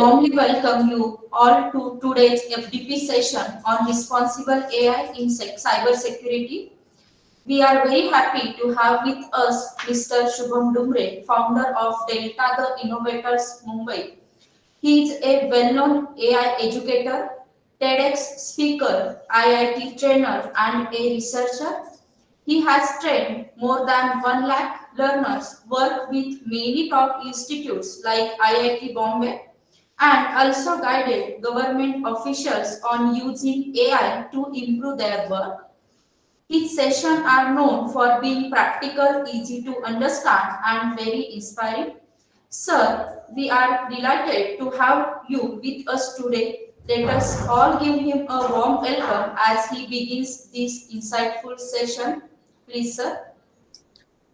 warmly welcome you all to today's FDP session on responsible AI in cybersecurity. We are very happy to have with us Mr. Shubham Dumbre, founder of Delta the Innovators Mumbai. He is a well-known AI educator, TEDx speaker, IIT trainer, and a researcher. He has trained more than 1 lakh learners, worked with many top institutes like IIT Bombay, and also guided government officials on using AI to improve their work. His sessions are known for being practical, easy to understand, and very inspiring. Sir, we are delighted to have you with us today. Let us all give him a warm welcome as he begins this insightful session. Please, sir.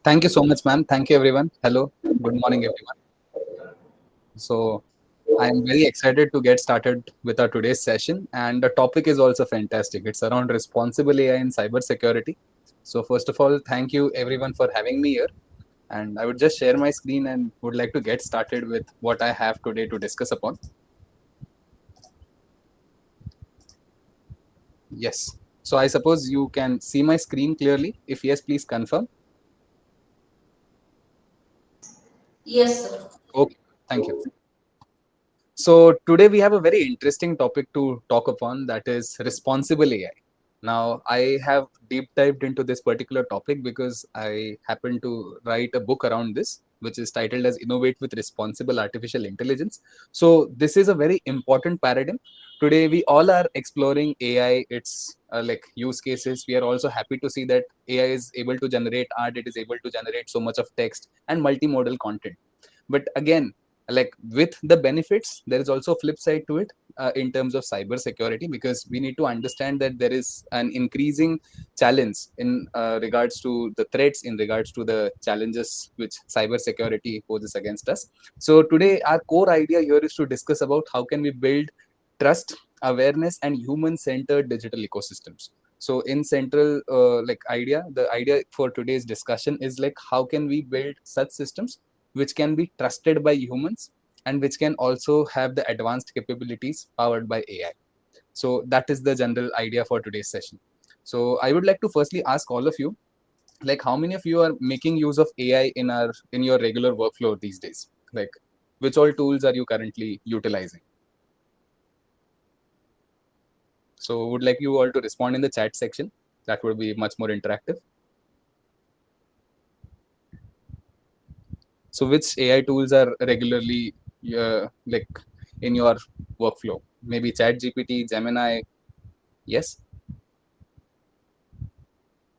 Thank you so much, ma'am. Thank you, everyone. Hello. Good morning, everyone. So, I am very excited to get started with our today's session. And the topic is also fantastic. It's around responsible AI in cybersecurity. So, first of all, thank you, everyone, for having me here. And I would just share my screen and would like to get started with what I have today to discuss upon. Yes. So, I suppose you can see my screen clearly. If yes, please confirm. Yes, sir. Okay. Thank you. So today we have a very interesting topic to talk upon, that is responsible AI. Now I have deep dived into this particular topic because I happen to write a book around this, which is titled as Innovate with Responsible Artificial Intelligence. So this is a very important paradigm. Today we all are exploring AI, its like use cases. We are also happy to see that AI is able to generate art, it is able to generate so much of text and multimodal content. But again, like with the benefits, there is also a flip side to it in terms of cyber security, because we need to understand that there is an increasing challenge in regards to the threats, in regards to the challenges which cyber security poses against us. So today our core idea here is to discuss about how can we build trust, awareness, and human-centered digital ecosystems. So in central the idea for today's discussion is like how can we build such systems which can be trusted by humans and which can also have the advanced capabilities powered by AI. So that is the general idea for today's session. So I would like to firstly ask all of you, like how many of you are making use of AI in your regular workflow these days? Like which all tools are you currently utilizing? So would like you all to respond in the chat section. That would be much more interactive. So which AI tools are regularly like in your workflow? Maybe ChatGPT, Gemini. Yes.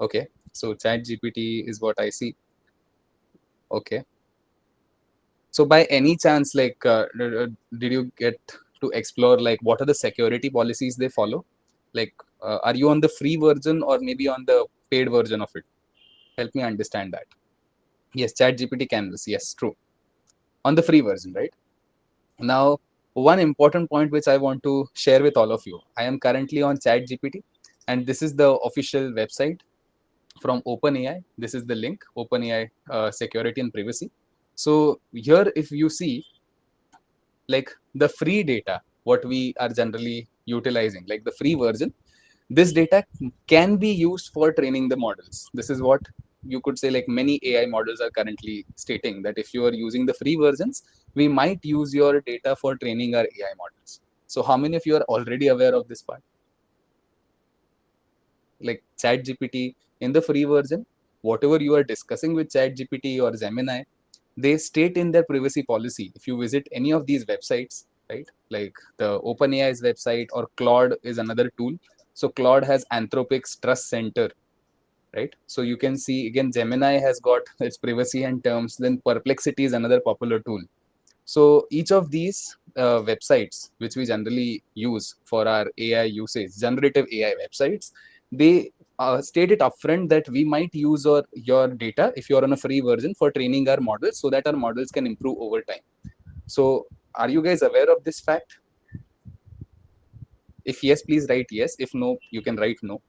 Okay. So ChatGPT is what I see. Okay. So by any chance, like, did you get to explore like what are the security policies they follow? Like, are you on the free version or maybe on the paid version of it? Help me understand that. Yes, ChatGPT Canvas. Yes, true. On the free version, right? Now, one important point which I want to share with all of you. I am currently on ChatGPT, and this is the official website from OpenAI. This is the link, OpenAI Security and Privacy. So here, if you see, like the free data, what we are generally utilizing, like the free version, this data can be used for training the models. This is what you could say, like many AI models are currently stating that if you are using the free versions, we might use your data for training our AI models. So how many of you are already aware of this part? Like ChatGPT in the free version, whatever you are discussing with ChatGPT or Gemini, they state in their privacy policy. If you visit any of these websites, right, like the OpenAI's website or Claude is another tool. So Claude has Anthropic's Trust Center, right? So you can see again Gemini has got its privacy and terms. Then Perplexity is another popular tool. So each of these websites, which we generally use for our AI usage, generative AI websites, they state it upfront that we might use your data if you're on a free version for training our models so that our models can improve over time. So are you guys aware of this fact? If yes, please write yes. If no, you can write no.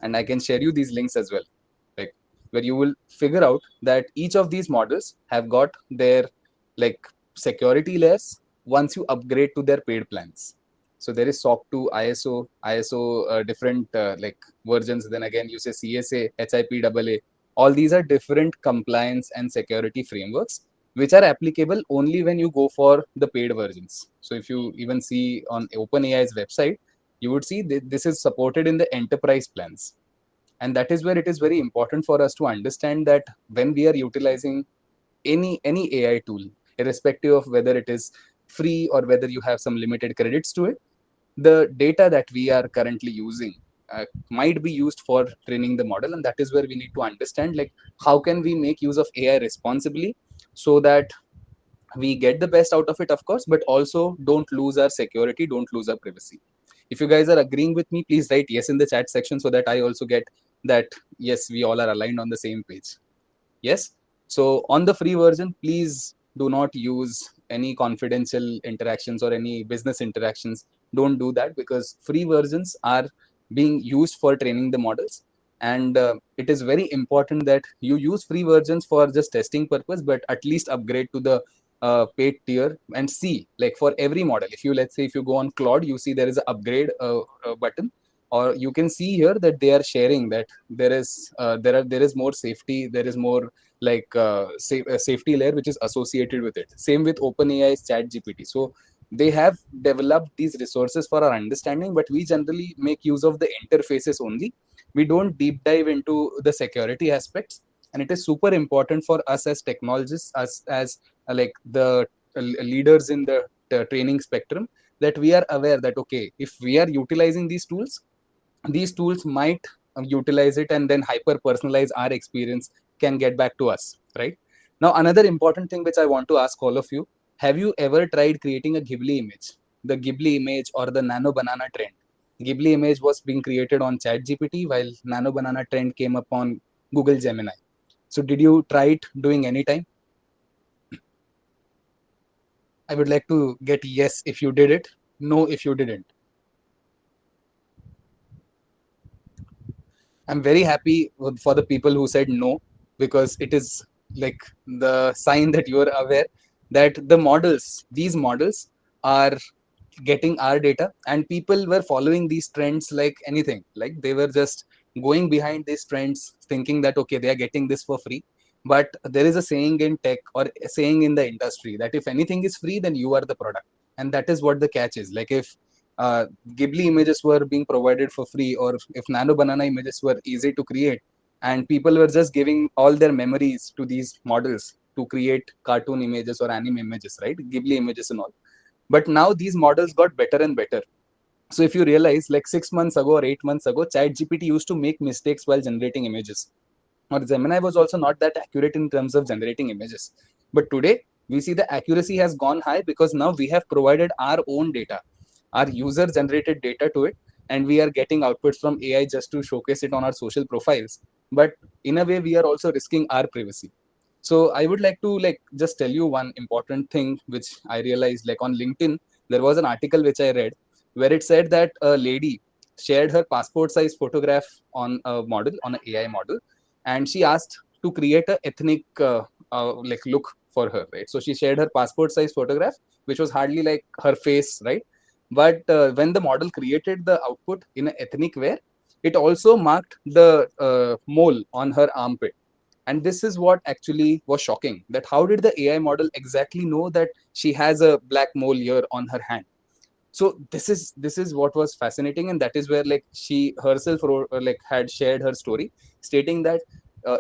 And I can share you these links as well, like where you will figure out that each of these models have got their like security layers, once you upgrade to their paid plans. So there is SOC 2, ISO, different like versions. Then again, you say CSA, HIPAA. All these are different compliance and security frameworks which are applicable only when you go for the paid versions. So if you even see on OpenAI's website, you would see this is supported in the enterprise plans. And that is where it is very important for us to understand that when we are utilizing any AI tool, irrespective of whether it is free or whether you have some limited credits to it, the data that we are currently using might be used for training the model, and that is where we need to understand like how can we make use of AI responsibly so that we get the best out of it, of course, but also don't lose our security, don't lose our privacy. If you guys are agreeing with me, please write yes in the chat section so that I also get that yes, we all are aligned on the same page. Yes. So on the free version, please do not use any confidential interactions or any business interactions. Don't do that because free versions are being used for training the models. And it is very important that you use free versions for just testing purpose, but at least upgrade to the paid tier and see like for every model. If you, let's say, if you go on Claude, you see there is an upgrade button, or you can see here that they are sharing that there is more safety, there is more like safety layer which is associated with it. Same with OpenAI's chat GPT. So they have developed these resources for our understanding, but we generally make use of the interfaces only. We don't deep dive into the security aspects, and it is super important for us as technologists, us as like the leaders in the training spectrum, that we are aware that okay, if we are utilizing these tools might utilize it and then hyper personalize our experience, can get back to us, right? Now another important thing which I want to ask all of you, have you ever tried creating a Ghibli image, the Ghibli image or the nano banana trend? Ghibli image was being created on chat GPT while nano banana trend came up on Google Gemini. So did you try it doing any time? I would like to get yes if you did it, no if you didn't. I'm very happy for the people who said no, because it is like the sign that you are aware that these models are getting our data, and people were following these trends like anything. Like they were just going behind these trends, thinking that okay, they are getting this for free. But there is a saying in tech or a saying in the industry that if anything is free, then you are the product, and that is what the catch is. Like if Ghibli images were being provided for free, or if Nano Banana images were easy to create, and people were just giving all their memories to these models to create cartoon images or anime images, right? Ghibli images and all. But now these models got better and better. So if you realize, like 6 months ago or 8 months ago, ChatGPT used to make mistakes while generating images, or Gemini was also not that accurate in terms of generating images. But today, we see the accuracy has gone high because now we have provided our own data, our user generated data to it, and we are getting outputs from AI just to showcase it on our social profiles. But in a way, we are also risking our privacy. So I would like to like just tell you one important thing which I realized. Like on LinkedIn, there was an article which I read where it said that a lady shared her passport size photograph on a model, on an AI model, and she asked to create a ethnic like look for her, right? So she shared her passport size photograph, which was hardly like her face, right? But when the model created the output in an ethnic way, it also marked the mole on her armpit. And this is what actually was shocking, that how did the AI model exactly know that she has a black mole here on her hand? So this is what was fascinating, and that is where like she herself wrote, like had shared her story, stating that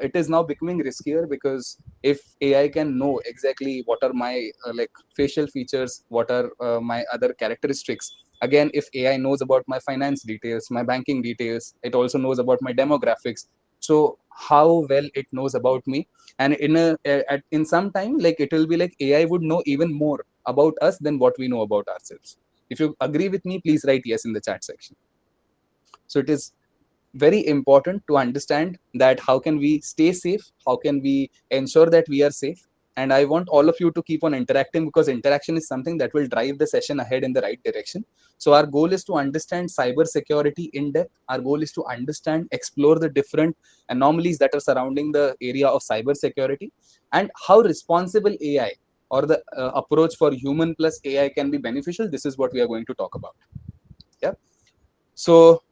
it is now becoming riskier, because if AI can know exactly what are my like facial features, what are my other characteristics. Again, if AI knows about my finance details, my banking details, it also knows about my demographics. So how well it knows about me, and in some time, like it will be like AI would know even more about us than what we know about ourselves. If you agree with me, please write yes in the chat section. So it is very important to understand that how can we stay safe, how can we ensure that we are safe. And I want all of you to keep on interacting, because interaction is something that will drive the session ahead in the right direction. So our goal is to understand cyber security in depth. Our goal is to understand, explore the different anomalies that are surrounding the area of cyber security, and how responsible AI or the approach for human plus AI can be beneficial, this is what we are going to talk about. Yeah. So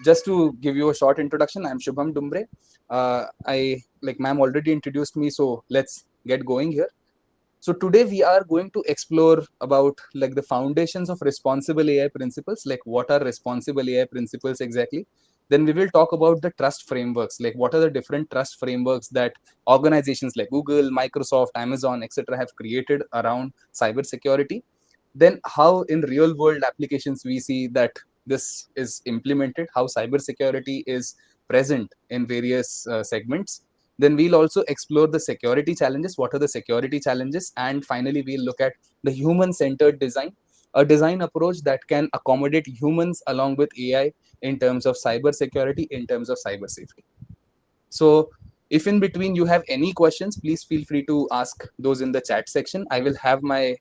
just to give you a short introduction, I'm Shubham Dumbre. I like ma'am already introduced me, so let's get going here. So today we are going to explore about like the foundations of responsible AI principles, like what are responsible AI principles exactly. Then we will talk about the trust frameworks, like what are the different trust frameworks that organizations like Google, Microsoft, Amazon, etc. have created around cybersecurity. Then how in real world applications we see that this is implemented, how cybersecurity is present in various segments. Then we'll also explore the security challenges, what are the security challenges, and finally we'll look at the human centered design, a design approach that can accommodate humans along with AI in terms of cybersecurity, in terms of cyber safety. So if in between you have any questions, please feel free to ask those in the chat section. I will have my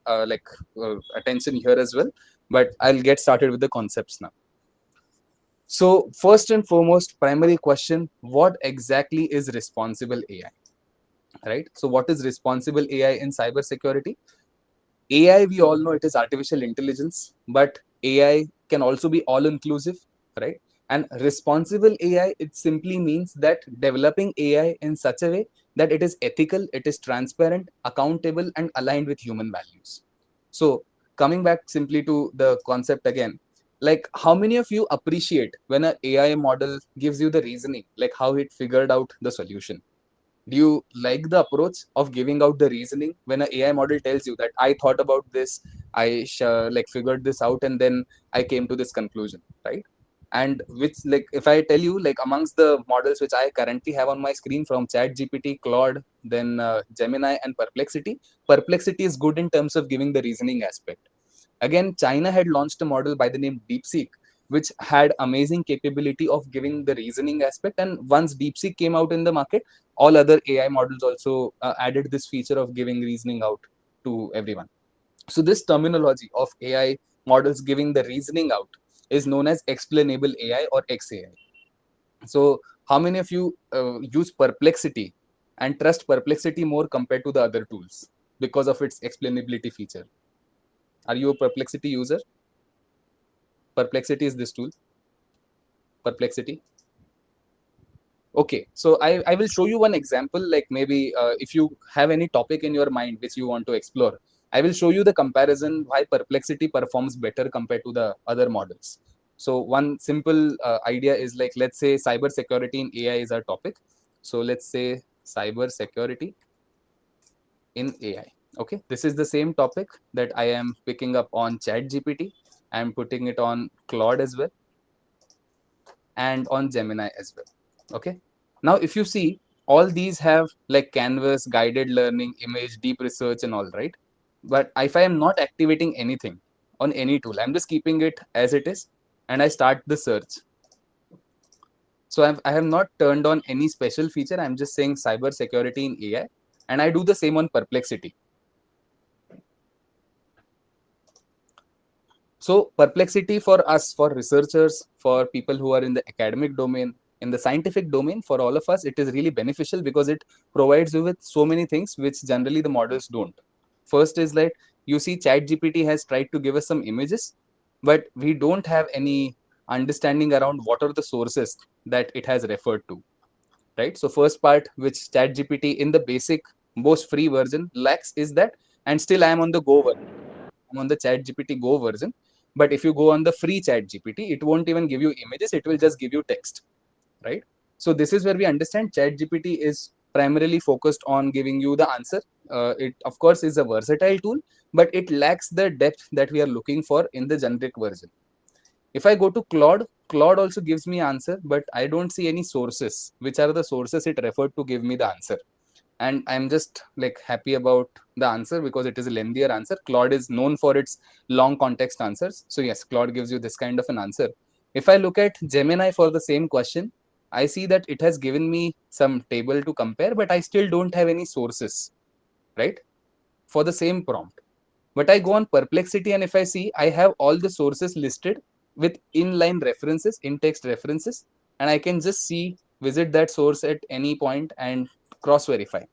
attention here as well, but I'll get started with the concepts now. So first and foremost, primary question, what exactly is responsible AI? Right? So what is responsible AI in cybersecurity? AI, we all know it is artificial intelligence, but AI can also be all inclusive, right? And responsible AI, it simply means that developing AI in such a way that it is ethical, it is transparent, accountable, and aligned with human values. So, coming back simply to the concept again, like how many of you appreciate when an AI model gives you the reasoning, like how it figured out the solution? Do you like the approach of giving out the reasoning when an AI model tells you that I thought about this, like figured this out, and then I came to this conclusion, right? And which, like, if I tell you, like, amongst the models which I currently have on my screen from Chat GPT, Claude, then Gemini, and Perplexity, Perplexity is good in terms of giving the reasoning aspect. Again, China had launched a model by the name DeepSeek, which had amazing capability of giving the reasoning aspect. And once DeepSeek came out in the market, all other AI models also added this feature of giving reasoning out to everyone. So this terminology of AI models giving the reasoning out is known as explainable AI or XAI. So how many of you use Perplexity and trust Perplexity more compared to the other tools because of its explainability feature? Are you a Perplexity user? Perplexity is this tool. Perplexity. Okay, so I will show you one example, like maybe if you have any topic in your mind which you want to explore, I will show you the comparison why Perplexity performs better compared to the other models. So one simple idea is like, let's say cyber security in AI is our topic. So let's say cyber security in AI. Okay, this is the same topic that I am picking up on Chat GPT. I am putting it on Claude as well and on Gemini as well. Okay. Now, if you see, all these have like Canvas, guided learning, image, deep research, and all, right? But if I am not activating anything on any tool, I'm just keeping it as it is, and I start the search. So I have not turned on any special feature. I'm just saying cyber security in AI, and I do the same on Perplexity. So Perplexity for us, for researchers, for people who are in the academic domain, in the scientific domain, for all of us, it is really beneficial because it provides you with so many things which generally the models don't. First is like, you see ChatGPT has tried to give us some images, but we don't have any understanding around what are the sources that it has referred to, right? So first part which ChatGPT in the basic most free version lacks is that, and still I am on the Go version. I'm on the Chat GPT Go version. But if you go on the free Chat GPT, it won't even give you images, it will just give you text, right? So this is where we understand Chat GPT is primarily focused on giving you the answer. It, of course, is a versatile tool, but it lacks the depth that we are looking for in the generic version. If I go to Claude, Claude also gives me answer, but I don't see any sources. Which are the sources it referred to give me the answer? And I'm just like happy about the answer because it is a lengthier answer. Claude is known for its long context answers. So yes, Claude gives you this kind of an answer. If I look at Gemini for the same question, I see that it has given me some table to compare, but I still don't have any sources, right? For the same prompt. But I go on Perplexity, and if I see, I have all the sources listed with inline references, in-text references, and I can just see, visit that source at any point and cross-verify.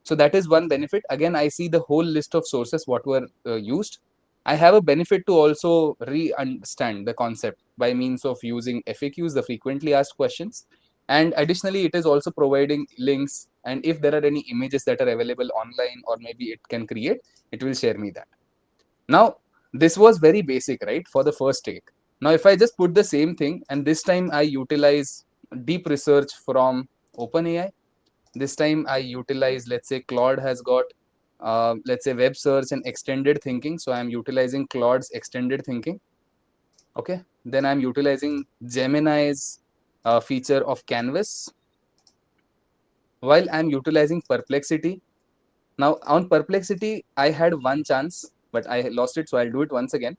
So that is one benefit. Again, I see the whole list of sources what were used. I have a benefit to also re-understand the concept by means of using FAQs, the frequently asked questions. And additionally, it is also providing links. And if there are any images that are available online or maybe it can create, it will share me that. Now, this was very basic, right, for the first take. Now, if I just put the same thing and this time I utilize deep research from OpenAI, this time I utilize, let's say Claude has got, let's say web search and extended thinking. So I'm utilizing Claude's extended thinking. Okay. Then I'm utilizing Gemini's feature of Canvas while I'm utilizing Perplexity. Now on Perplexity, I had one chance, but I lost it. So I'll do it once again.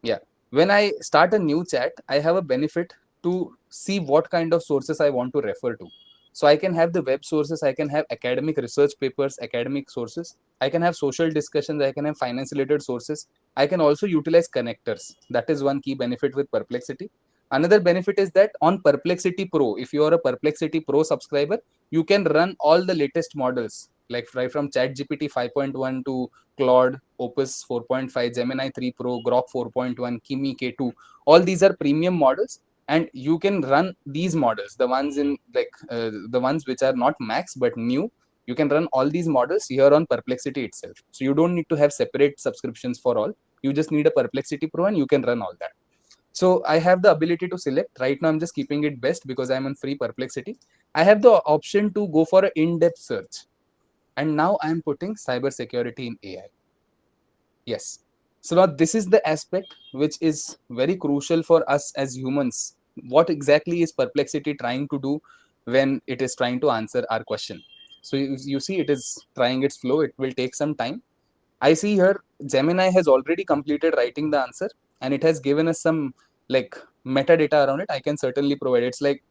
Yeah. When I start a new chat, I have a benefit to see what kind of sources I want to refer to. So I can have the web sources, I can have academic research papers, academic sources, I can have social discussions, I can have finance related sources. I can also utilize connectors. That is one key benefit with Perplexity. Another benefit is that on Perplexity Pro, if you are a Perplexity Pro subscriber, you can run all the latest models, like right from ChatGPT 5.1 to Claude, Opus 4.5, Gemini 3 Pro, Grok 4.1, Kimi K2. All these are premium models, and you can run these models, the ones in like the ones which are not max but new. You can run all these models here on Perplexity itself. So you don't need to have separate subscriptions for all. You just need a Perplexity Pro and you can run all that. So I have the ability to select. Right now I'm just keeping it best because I'm on free Perplexity. I have the option to go for an in-depth search. And now I'm putting cybersecurity in AI. Yes. So now this is the aspect which is very crucial for us as humans. What exactly is Perplexity trying to do when it is trying to answer our question? So you see, it is trying its flow. It will take some time. I see here Gemini has already completed writing the answer and it has given us some like metadata around it. I can certainly provide. It's like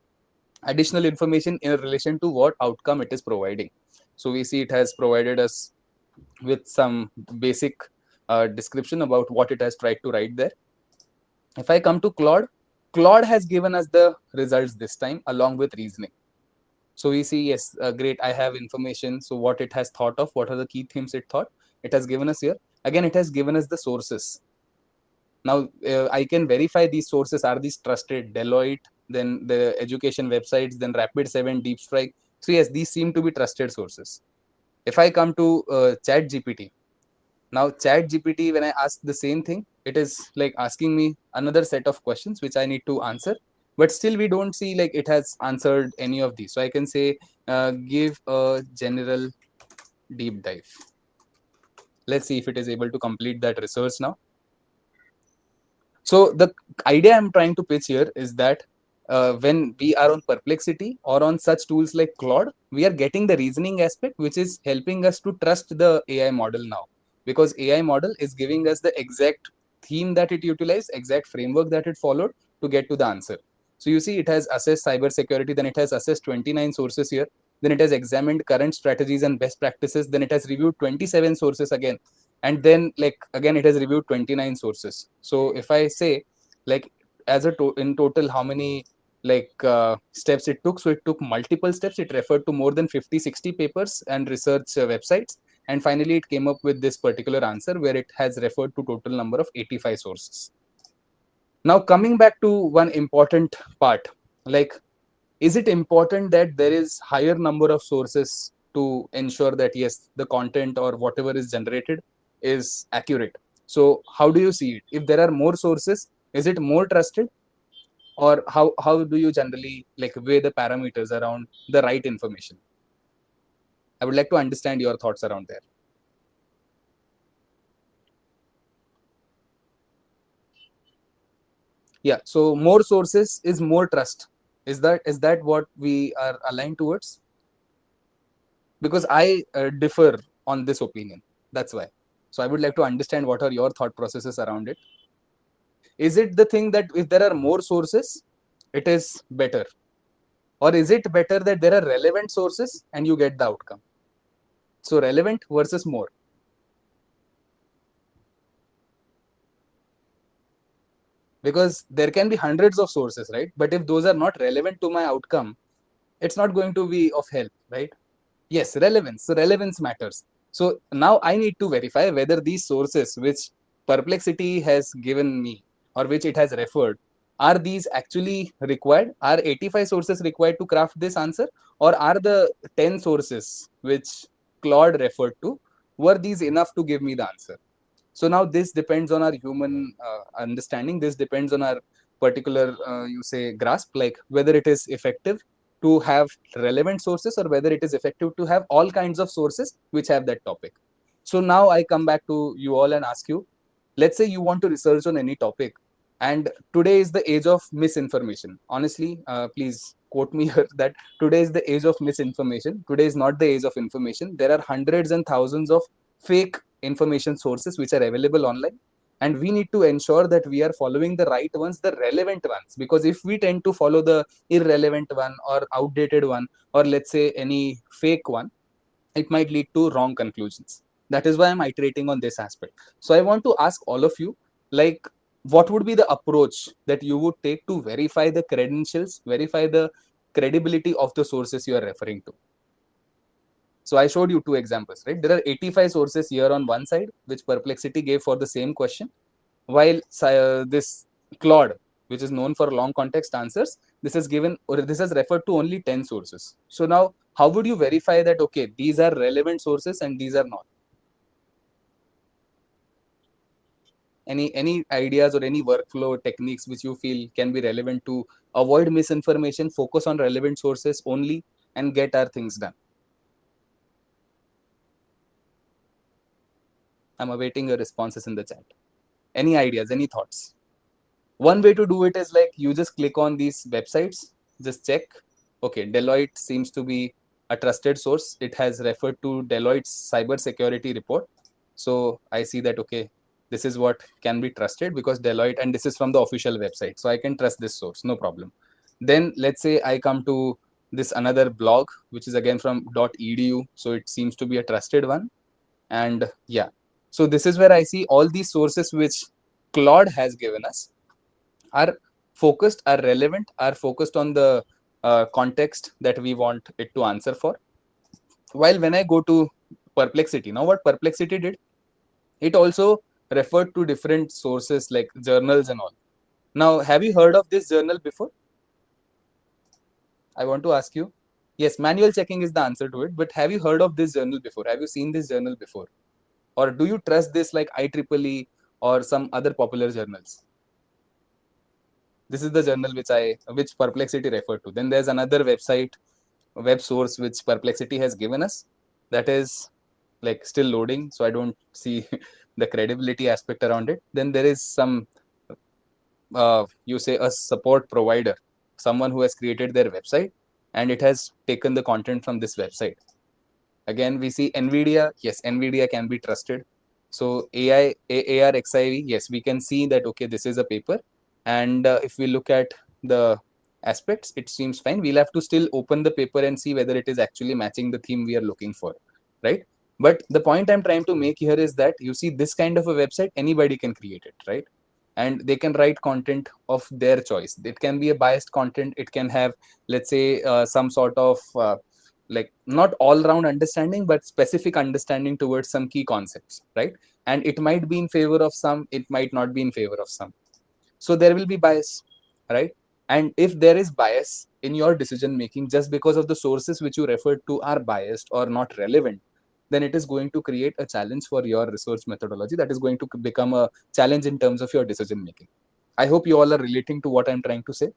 additional information in relation to what outcome it is providing. So we see it has provided us with some basic description about what it has tried to write there. If I come to Claude, Claude has given us the results this time along with reasoning. So we see, yes, great, I have information. So what it has thought of, what are the key themes it thought, it has given us here. Again, it has given us the sources. Now, I can verify these sources. Are these trusted? Deloitte, then the education websites, then Rapid7, Deep Strike. So yes, these seem to be trusted sources. If I come to Chat GPT, now Chat GPT, when I ask the same thing, it is like asking me another set of questions which I need to answer. But still, we don't see like it has answered any of these. So I can say, give a general deep dive. Let's see if it is able to complete that research now. So the idea I'm trying to pitch here is that when we are on Perplexity or on such tools like Claude, we are getting the reasoning aspect, which is helping us to trust the AI model now, because AI model is giving us the exact theme that it utilized, exact framework that it followed to get to the answer. So you see, it has assessed cybersecurity, then it has assessed 29 sources here, then it has examined current strategies and best practices, then it has reviewed 27 sources again, and then like again it has reviewed 29 sources. So if I say like as a in total how many like steps it took, so it took multiple steps. It referred to more than 50-60 papers and research websites, and finally it came up with this particular answer where it has referred to total number of 85 sources. Now coming back to one important part, like, is it important that there is higher number of sources to ensure that yes, the content or whatever is generated is accurate? So how do you see it? If there are more sources, is it more trusted, or how do you generally like weigh the parameters around the right information? I would like to understand your thoughts around there. Yeah, so more sources is more trust. Is that what we are aligned towards? Because I differ on this opinion. That's why. So I would like to understand what are your thought processes around it. Is it the thing that if there are more sources, it is better? Or is it better that there are relevant sources and you get the outcome? So relevant versus more. Because there can be hundreds of sources, right? But if those are not relevant to my outcome, it's not going to be of help, right? Yes, relevance. So relevance matters. So now I need to verify whether these sources which Perplexity has given me or which it has referred, are these actually required? Are 85 sources required to craft this answer? Or are the 10 sources which Claude referred to, were these enough to give me the answer? So now this depends on our human understanding. This depends on our particular, you say, grasp, like whether it is effective to have relevant sources or whether it is effective to have all kinds of sources which have that topic. So now I come back to you all and ask you, let's say you want to research on any topic, and today is the age of misinformation. Honestly, please quote me here that today is the age of misinformation. Today is not the age of information. There are hundreds and thousands of fake information sources which are available online, and we need to ensure that we are following the right ones, the relevant ones, because if we tend to follow the irrelevant one or outdated one, or let's say any fake one, it might lead to wrong conclusions. That is why I'm iterating on this aspect. So I want to ask all of you, like, what would be the approach that you would take to verify the credentials, verify the credibility of the sources you are referring to? So I showed you two examples, right? There are 85 sources here on one side, which Perplexity gave for the same question, while this Claude, which is known for long context answers, this is given, or this has referred to only 10 sources. So now, how would you verify that, okay, these are relevant sources and these are not? Any ideas or any workflow techniques which you feel can be relevant to avoid misinformation, focus on relevant sources only, and get our things done? I'm awaiting your responses in the chat. Any ideas, any thoughts? One way to do it is like you just click on these websites, just check. Okay, Deloitte seems to be a trusted source. It has referred to Deloitte's cybersecurity report. So I see that, okay, this is what can be trusted because Deloitte, and this is from the official website. So I can trust this source, no problem. Then let's say I come to this another blog, which is again from .edu. So it seems to be a trusted one. And yeah, so this is where I see all these sources which Claude has given us are focused, are relevant, are focused on the context that we want it to answer for. While when I go to Perplexity, now what Perplexity did, it also referred to different sources like journals and all. Now, have you heard of this journal before? I want to ask you. Yes, manual checking is the answer to it, but have you heard of this journal before? Have you seen this journal before? Or do you trust this like IEEE or some other popular journals? This is the journal which Perplexity referred to. Then there's another web source which Perplexity has given us, that is like still loading, so I don't see the credibility aspect around it. Then there is some you say a support provider, someone who has created their website and it has taken the content from this website. Again, we see Nvidia. Yes, Nvidia can be trusted. So ARXIV, yes, we can see that, okay, this is a paper. And if we look at the aspects, it seems fine. We'll have to still open the paper and see whether it is actually matching the theme we are looking for, right? But the point I'm trying to make here is that you see this kind of a website, anybody can create it, right? And they can write content of their choice. It can be a biased content. It can have, let's say, some sort of like not all round understanding but specific understanding towards some key concepts, right? And it might be in favor of some, it might not be in favor of some. So there will be bias, right? And if there is bias in your decision making just because of the sources which you referred to are biased or not relevant, then it is going to create a challenge for your research methodology. That is going to become a challenge in terms of your decision making. I hope you all are relating to what I'm trying to say.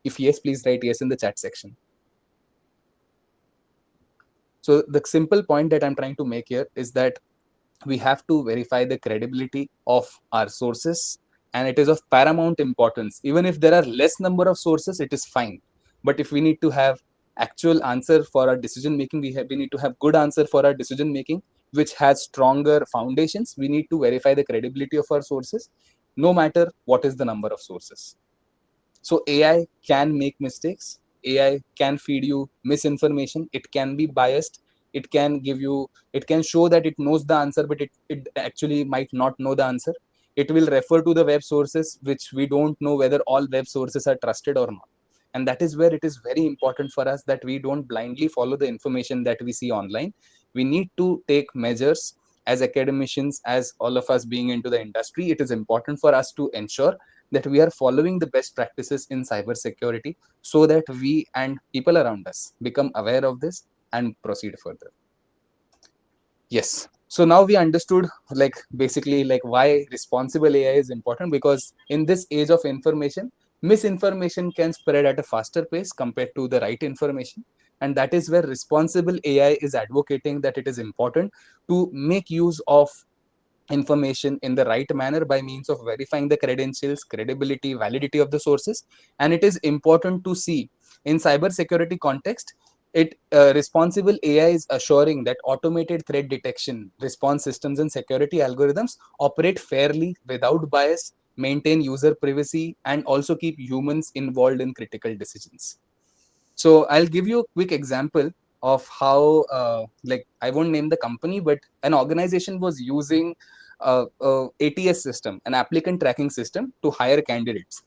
If yes, please write yes in the chat section. So the simple point that I'm trying to make here is that we have to verify the credibility of our sources, and it is of paramount importance. Even if there are less number of sources, it is fine. But if we need to have actual answer for our decision making, we need to have good answer for our decision making, which has stronger foundations. We need to verify the credibility of our sources, no matter what is the number of sources. So AI can make mistakes. AI can feed you misinformation. It can be biased. It can give you, it can show that it knows the answer, but it actually might not know the answer. It will refer to the web sources, which we don't know whether all web sources are trusted or not. And that is where it is very important for us that we don't blindly follow the information that we see online. We need to take measures as academicians, as all of us being into the industry. It is important for us to ensure that we are following the best practices in cybersecurity so that we and people around us become aware of this and proceed further. Yes. So now we understood like basically like why responsible AI is important, because in this age of information, misinformation can spread at a faster pace compared to the right information. And that is where responsible AI is advocating that it is important to make use of information in the right manner by means of verifying the credentials, credibility, validity of the sources. And it is important to see in cybersecurity context, it responsible AI is assuring that automated threat detection, response systems, and security algorithms operate fairly without bias, maintain user privacy, and also keep humans involved in critical decisions. So I'll give you a quick example of how, like, I won't name the company, but an organization was using ATS system, an applicant tracking system, to hire candidates.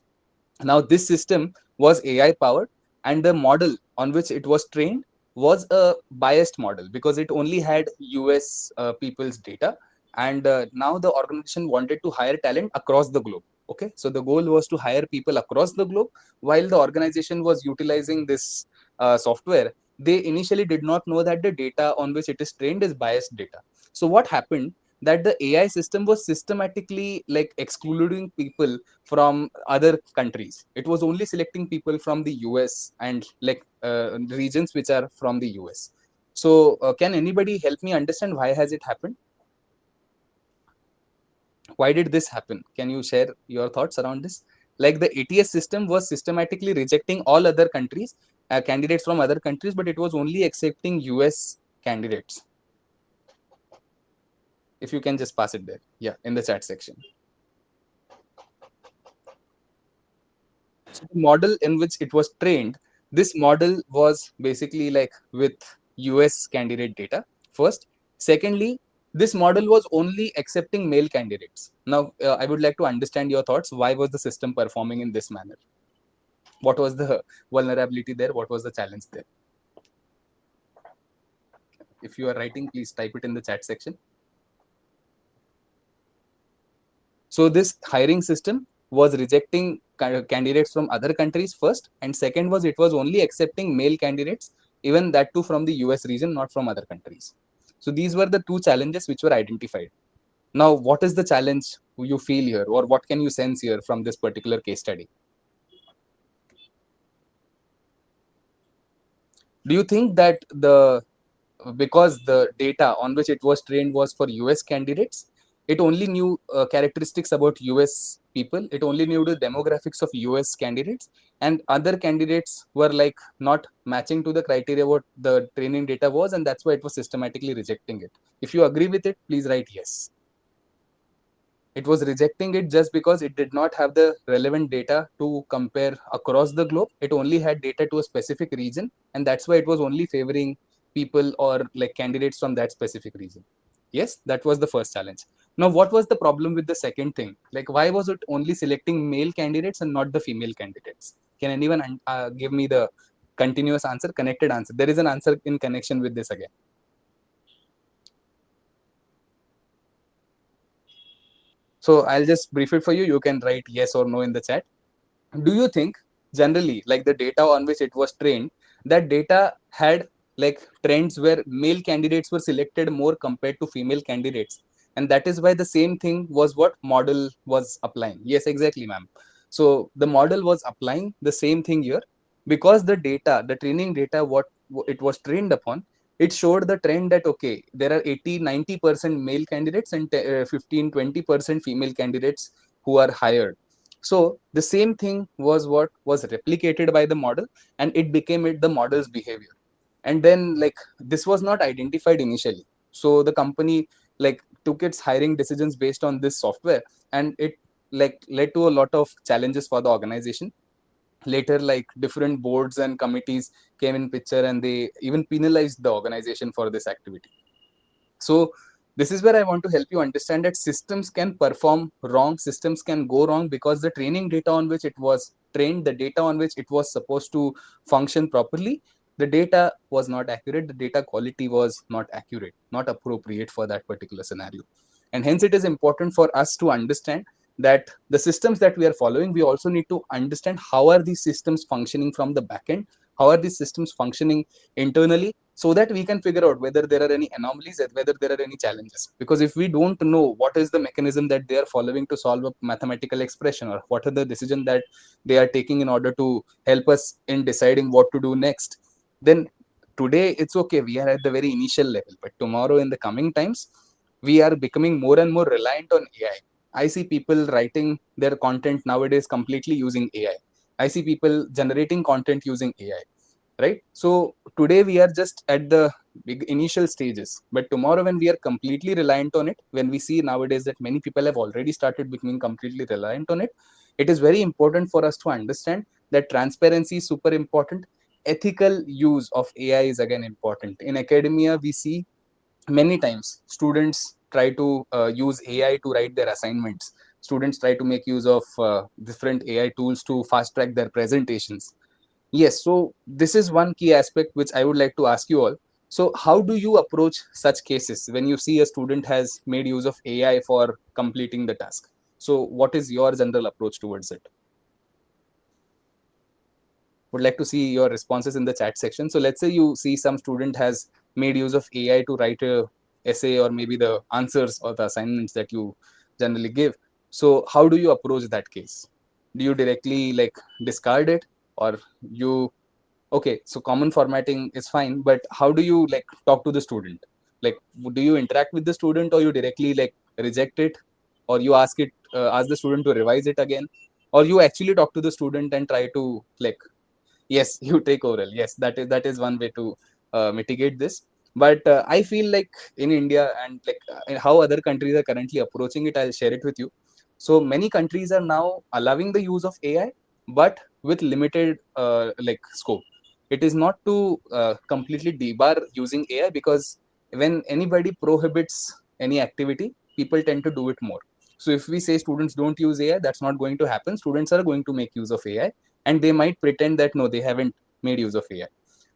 Now, this system was AI powered, and the model on which it was trained was a biased model because it only had US people's data. And now the organization wanted to hire talent across the globe. Okay, so the goal was to hire people across the globe. While the organization was utilizing this software, they initially did not know that the data on which it is trained is biased data. So what happened, that the AI system was systematically like excluding people from other countries. It was only selecting people from the US and like regions which are from the US. So can anybody help me understand why has it happened? Why did this happen? Can you share your thoughts around this? Like the ATS system was systematically rejecting all other countries, candidates from other countries, but it was only accepting US candidates. If you can just pass it there, yeah, in the chat section. So the model in which it was trained, this model was basically like with US candidate data first. Secondly, this model was only accepting male candidates. Now, I would like to understand your thoughts. Why was the system performing in this manner? What was the vulnerability there? What was the challenge there? If you are writing, please type it in the chat section. So this hiring system was rejecting candidates from other countries first, and second was it was only accepting male candidates, even that too from the US region, not from other countries. So these were the two challenges which were identified. Now, what is the challenge you feel here, or what can you sense here from this particular case study? Do you think that the because the data on which it was trained was for US candidates, it only knew characteristics about US people, it only knew the demographics of US candidates, and other candidates were like not matching to the criteria what the training data was, and that's why it was systematically rejecting it? If you agree with it, please write yes. It was rejecting it just because it did not have the relevant data to compare across the globe. It only had data to a specific region, and that's why it was only favoring people or like candidates from that specific region. Yes, that was the first challenge. Now, what was the problem with the second thing? Like, why was it only selecting male candidates and not the female candidates? Can anyone give me the continuous answer, connected answer? There is an answer in connection with this again. So I'll just brief it for you. You can write yes or no in the chat. Do you think generally like the data on which it was trained, that data had like trends where male candidates were selected more compared to female candidates, and that is why the same thing was what model was applying? Yes, exactly, ma'am. So the model was applying the same thing here, because the data, the training data, what it was trained upon, it showed the trend that okay, there are 80-90% male candidates and 15-20% female candidates who are hired. So the same thing was what was replicated by the model, and it became the model's behavior. And then like this was not identified initially. So the company like took its hiring decisions based on this software, and it like led to a lot of challenges for the organization. Later, like different boards and committees came in picture, and they even penalized the organization for this activity. So This is where I want to help you understand that systems can perform wrong, systems can go wrong because the training data on which it was trained, the data on which it was supposed to function properly, the data was not accurate, the data quality was not accurate, not appropriate for that particular scenario. And hence it is important for us to understand that the systems that we are following, we also need to understand how are these systems functioning from the back end, how are these systems functioning internally, so that we can figure out whether there are any anomalies and whether there are any challenges. Because if we don't know what is the mechanism that they are following to solve a mathematical expression, or what are the decision that they are taking in order to help us in deciding what to do next, then today it's okay, we are at the very initial level, but tomorrow in the coming times we are becoming more and more reliant on AI. I see people writing their content nowadays completely using AI. I see people generating content using AI, right? So today we are just at the big initial stages, but tomorrow when we are completely reliant on it, when we see nowadays that many people have already started becoming completely reliant on it, it is very important for us to understand that transparency is super important. Ethical use of AI is again important. In academia we see many times students try to use AI to write their assignments. Students try to make use of different AI tools to fast track their presentations. Yes, so this is one key aspect which I would like to ask you all. So, how do you approach such cases when you see a student has made use of AI for completing the task? So, what is your general approach towards it? Would like to see your responses in the chat section. So, let's say you see some student has made use of AI to write a essay or maybe the answers or the assignments that you generally give. So, how do you approach that case? Do you directly like discard it, or you okay, so common formatting is fine, but how do you like talk to the student? Like, do you interact with the student, or you directly like reject it, or you ask the student to revise it again, or you actually talk to the student and try to like, yes, you take oral. Yes, that is one way to mitigate this. But I feel like in India and like in how other countries are currently approaching it, I'll share it with you. So many countries are now allowing the use of AI, but with limited like scope. It is not to completely debar using AI, because when anybody prohibits any activity, people tend to do it more. So if we say students don't use AI, that's not going to happen. Students are going to make use of AI, and they might pretend that no, they haven't made use of AI.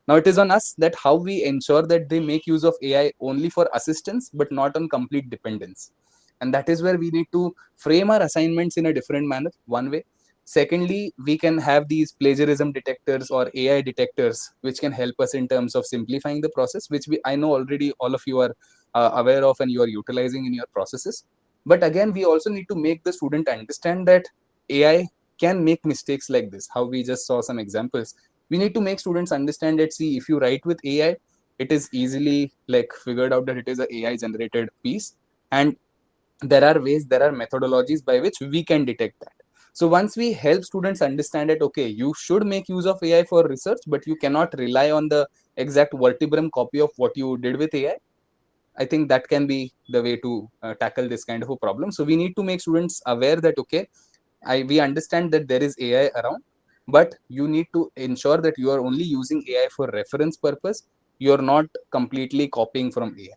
Now it is on us that how we ensure that they make use of AI only for assistance but not on complete dependence. And that is where we need to frame our assignments in a different manner, one way. Secondly, we can have these plagiarism detectors or AI detectors which can help us in terms of simplifying the process, which I know already all of you are aware of and you are utilizing in your processes. But again, we also need to make the student understand that AI can make mistakes like this, how we just saw some examples. We need to make students understand that, see, if you write with AI, it is easily like figured out that it is a AI generated piece, and there are ways, there are methodologies by which we can detect that. So once we help students understand that, okay, you should make use of AI for research, but you cannot rely on the exact vertebrum copy of what you did with AI, I think that can be the way to tackle this kind of a problem. So we need to make students aware that, okay, we understand that there is AI around, but you need to ensure that you are only using AI for reference purpose. You're not completely copying from AI.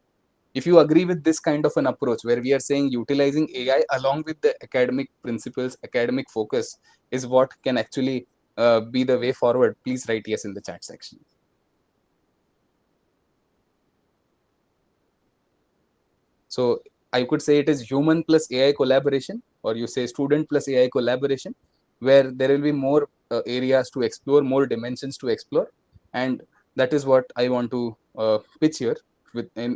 If you agree with this kind of an approach where we are saying utilizing AI along with the academic principles, academic focus is what can actually be the way forward, please write yes in the chat section. So I could say it is human plus AI collaboration, or you say student plus AI collaboration, where there will be more areas to explore, more dimensions to explore, and that is what I want to pitch here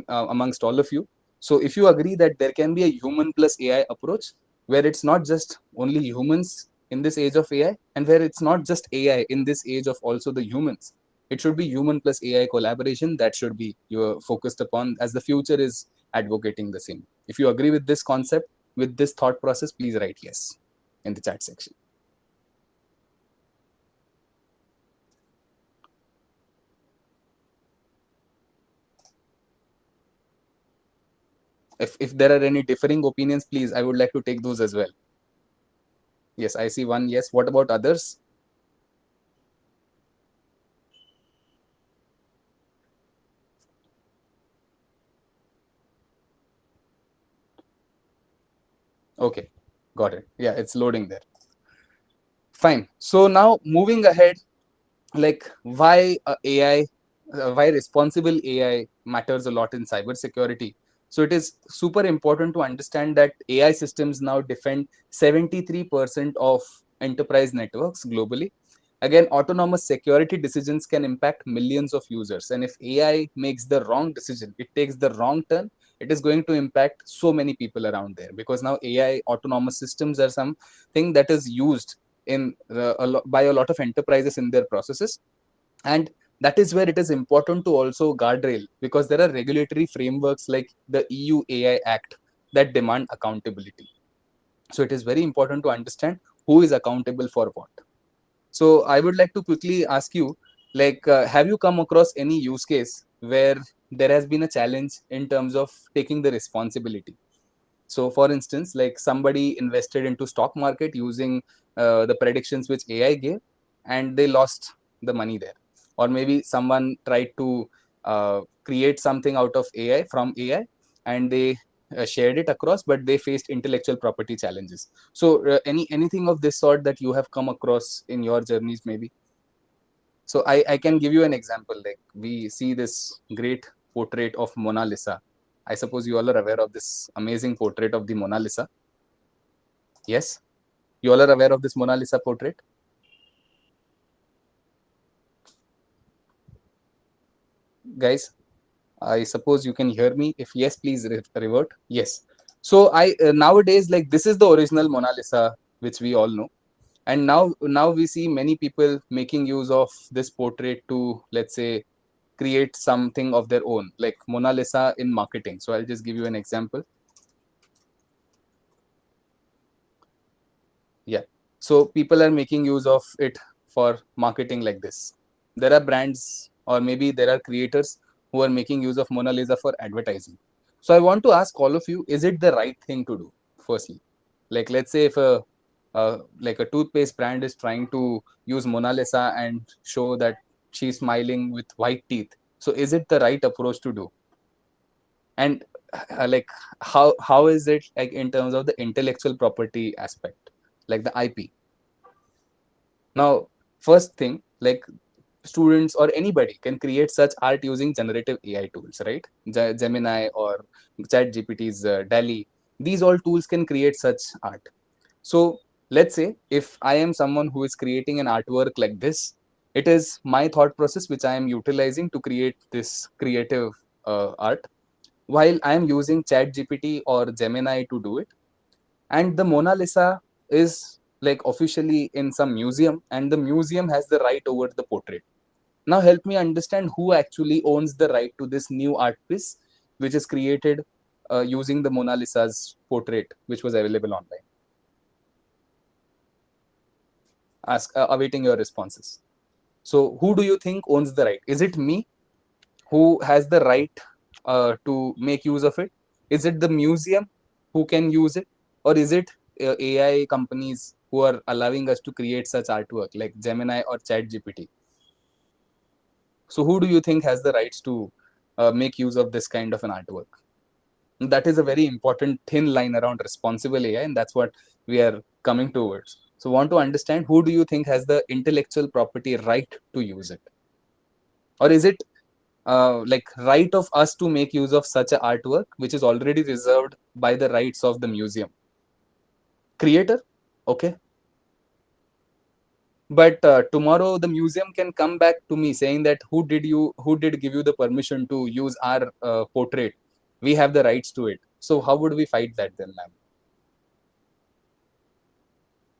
amongst all of you. So if you agree that there can be a human plus AI approach, where it's not just only humans in this age of AI, and where it's not just AI in this age of also the humans, it should be human plus AI collaboration that should be you focused upon, as the future is advocating the same. If you agree with this concept, with this thought process, please write yes in the chat section. If there are any differing opinions, please, I would like to take those as well. Yes, I see one yes. What about others? Okay, got it. Yeah, it's loading there. Fine. So now moving ahead, like why AI, why responsible AI matters a lot in cybersecurity. So it is super important to understand that AI systems now defend 73% of enterprise networks globally. Again, autonomous security decisions can impact millions of users. And if AI makes the wrong decision, it takes the wrong turn, it is going to impact so many people around there, because now AI autonomous systems are something that is used in by a lot of enterprises in their processes. And that is where it is important to also guardrail, because there are regulatory frameworks like the EU AI Act that demand accountability. So it is very important to understand who is accountable for what. So I would like to quickly ask you, like, have you come across any use case where there has been a challenge in terms of taking the responsibility? So for instance, like somebody invested into stock market using the predictions which AI gave, and they lost the money there. Or maybe someone tried to create something out of AI from AI, and they shared it across, but they faced intellectual property challenges. So anything of this sort that you have come across in your journeys, maybe? So I can give you an example. Like we see this great portrait of Mona Lisa. I suppose you all are aware of this amazing portrait of the Mona Lisa. Yes, you all are aware of this Mona Lisa portrait, guys. I suppose you can hear me. If yes, please revert. Yes. So I nowadays, like, this is the original Mona Lisa which we all know, and now we see many people making use of this portrait to, let's say, create something of their own, like Mona Lisa in marketing. So I'll just give you an example. Yeah. So people are making use of it for marketing like this. There are brands, or maybe there are creators who are making use of Mona Lisa for advertising. So I want to ask all of you, is it the right thing to do? Firstly, like, let's say if a like a toothpaste brand is trying to use Mona Lisa and show that she's smiling with white teeth. So is it the right approach to do? And like, how is it, like, in terms of the intellectual property aspect, like the IP? Now, first thing, like, students or anybody can create such art using generative AI tools, right? Gemini or Chat GPT's DALI. These all tools can create such art. So let's say if I am someone who is creating an artwork like this, it is my thought process which I am utilizing to create this creative art, while I am using Chat GPT or Gemini to do it. And the Mona Lisa is, like, officially in some museum, and the museum has the right over the portrait. Now help me understand who actually owns the right to this new art piece which is created using the Mona Lisa's portrait which was available online. Awaiting your responses. So who do you think owns the right? Is it me who has the right to make use of it? Is it the museum who can use it? Or is it AI companies who are allowing us to create such artwork like Gemini or Chat GPT? So who do you think has the rights to make use of this kind of an artwork? That is a very important thin line around responsible AI, and that's what we are coming towards. So want to understand, who do you think has the intellectual property right to use it? Or is it like right of us to make use of such a artwork which is already reserved by the rights of the museum creator? Okay. But tomorrow the museum can come back to me saying that who did give you the permission to use our portrait? We have the rights to it. So how would we fight that then, ma'am?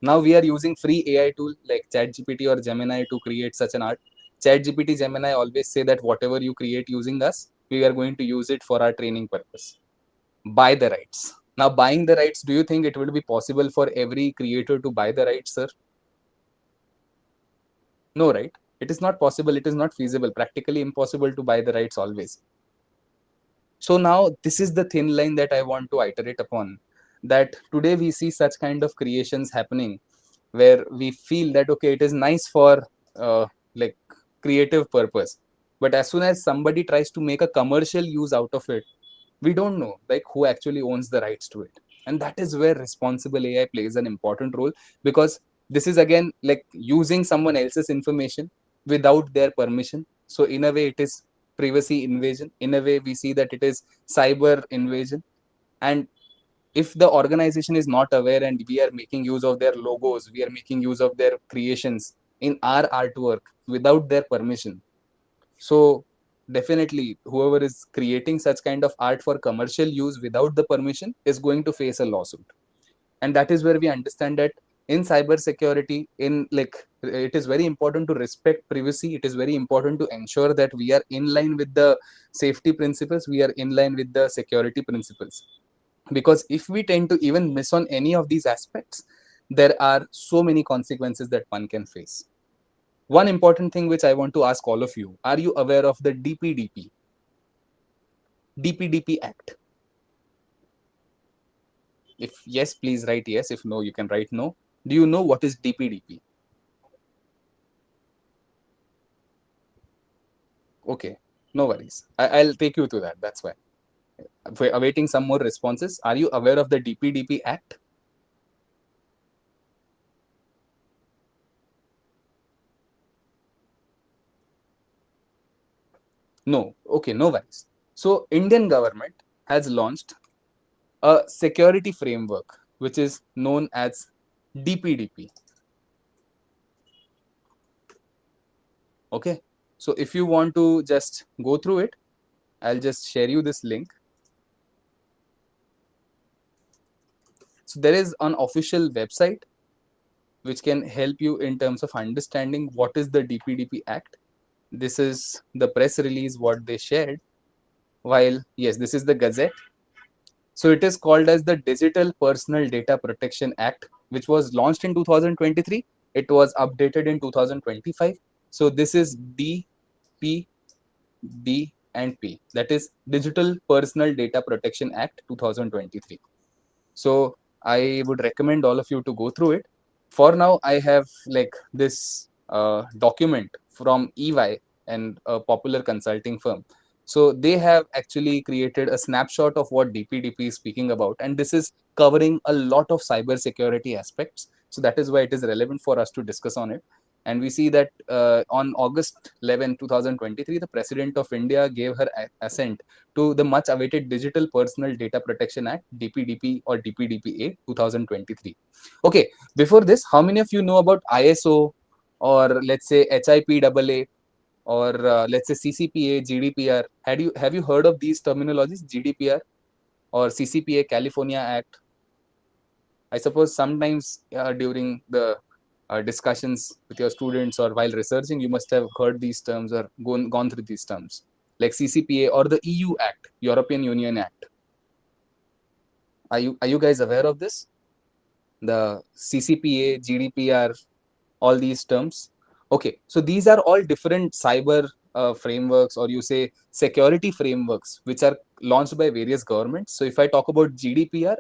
Now we are using free AI tool like ChatGPT or Gemini to create such an art. ChatGPT, Gemini always say that whatever you create using us, we are going to use it for our training purpose. Buy the rights. Now buying the rights, do you think it would be possible for every creator to buy the rights, sir? No, right? It is not possible. It is not feasible. Practically impossible to buy the rights always. So now this is the thin line that I want to iterate upon. That today we see such kind of creations happening where we feel that okay, it is nice for like creative purpose, but as soon as somebody tries to make a commercial use out of it, we don't know like who actually owns the rights to it. And that is where responsible AI plays an important role, because this is again like using someone else's information without their permission. So in a way it is privacy invasion, in a way we see that it is cyber invasion. And if the organization is not aware and we are making use of their logos, we are making use of their creations in our artwork without their permission, so definitely whoever is creating such kind of art for commercial use without the permission is going to face a lawsuit. And that is where we understand that in cyber security, in like it is very important to respect privacy. It is very important to ensure that we are in line with the safety principles, we are in line with the security principles. Because if we tend to even miss on any of these aspects, there are so many consequences that one can face. One important thing which I want to ask all of you, are you aware of the DPDP Act? If yes, please write yes. If no, you can write no. Do you know what is DPDP? Okay, no worries. I'll take you to that. That's why. We're awaiting some more responses. Are you aware of the DPDP Act? No. Okay, no worries. So Indian government has launched a security framework which is known as DPDP. Okay. So if you want to just go through it, I'll just share you this link. So there is an official website which can help you in terms of understanding what is the DPDP Act. This is the press release what they shared. While yes, this is the Gazette. So it is called as the Digital Personal Data Protection Act, which was launched in 2023. It was updated in 2025. So this is D, P, D, and P. That is Digital Personal Data Protection Act 2023. So I would recommend all of you to go through it. For now, I have like this document from EY and a popular consulting firm. So they have actually created a snapshot of what DPDP is speaking about, and this is covering a lot of cyber security aspects. So that is why it is relevant for us to discuss on it. And we see that on August 11, 2023, the President of India gave her assent to the much awaited Digital Personal Data Protection Act, DPDP or DPDPA 2023. Okay, before this, how many of you know about ISO, or let's say HIPAA, or let's say CCPA, GDPR? Have you heard of these terminologies, GDPR or CCPA, California Act? I suppose sometimes during the discussions with your students or while researching, you must have heard these terms or gone through these terms, like CCPA or the EU Act, European Union Act. Are you guys aware of this? The CCPA, GDPR, all these terms. Okay, so these are all different cyber frameworks, or you say security frameworks, which are launched by various governments. So if I talk about GDPR,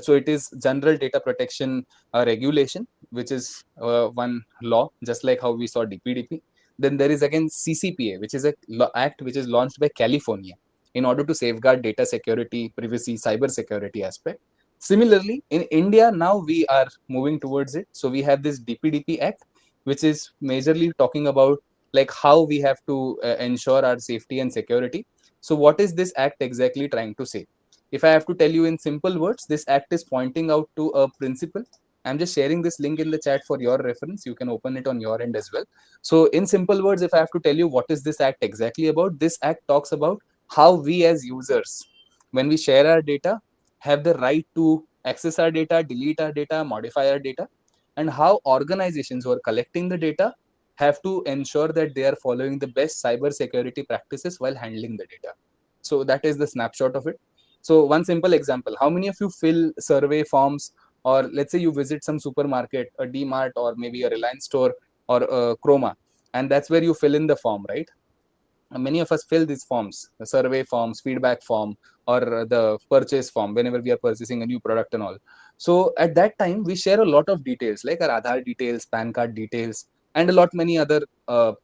so it is General Data Protection Regulation, which is one law, just like how we saw DPDP. Then there is again CCPA, which is a act which is launched by California in order to safeguard data security, privacy, cyber security aspect. Similarly, in India, now we are moving towards it. So we have this DPDP Act, which is majorly talking about like how we have to ensure our safety and security. So what is this act exactly trying to say? If I have to tell you in simple words, this act is pointing out to a principle. I'm just sharing this link in the chat for your reference. You can open it on your end as well. So in simple words, if I have to tell you what is this act exactly about, this act talks about how we as users, when we share our data, have the right to access our data, delete our data, modify our data, and how organizations who are collecting the data have to ensure that they are following the best cyber security practices while handling the data. So that is the snapshot of it. So one simple example, how many of you fill survey forms, or let's say you visit some supermarket, a DMart or maybe a Reliance store or a Chroma, and that's where you fill in the form, right? Many of us fill these forms, the survey forms, feedback form, or the purchase form whenever we are purchasing a new product and all. So at that time we share a lot of details like our Aadhaar details, PAN card details, and a lot many other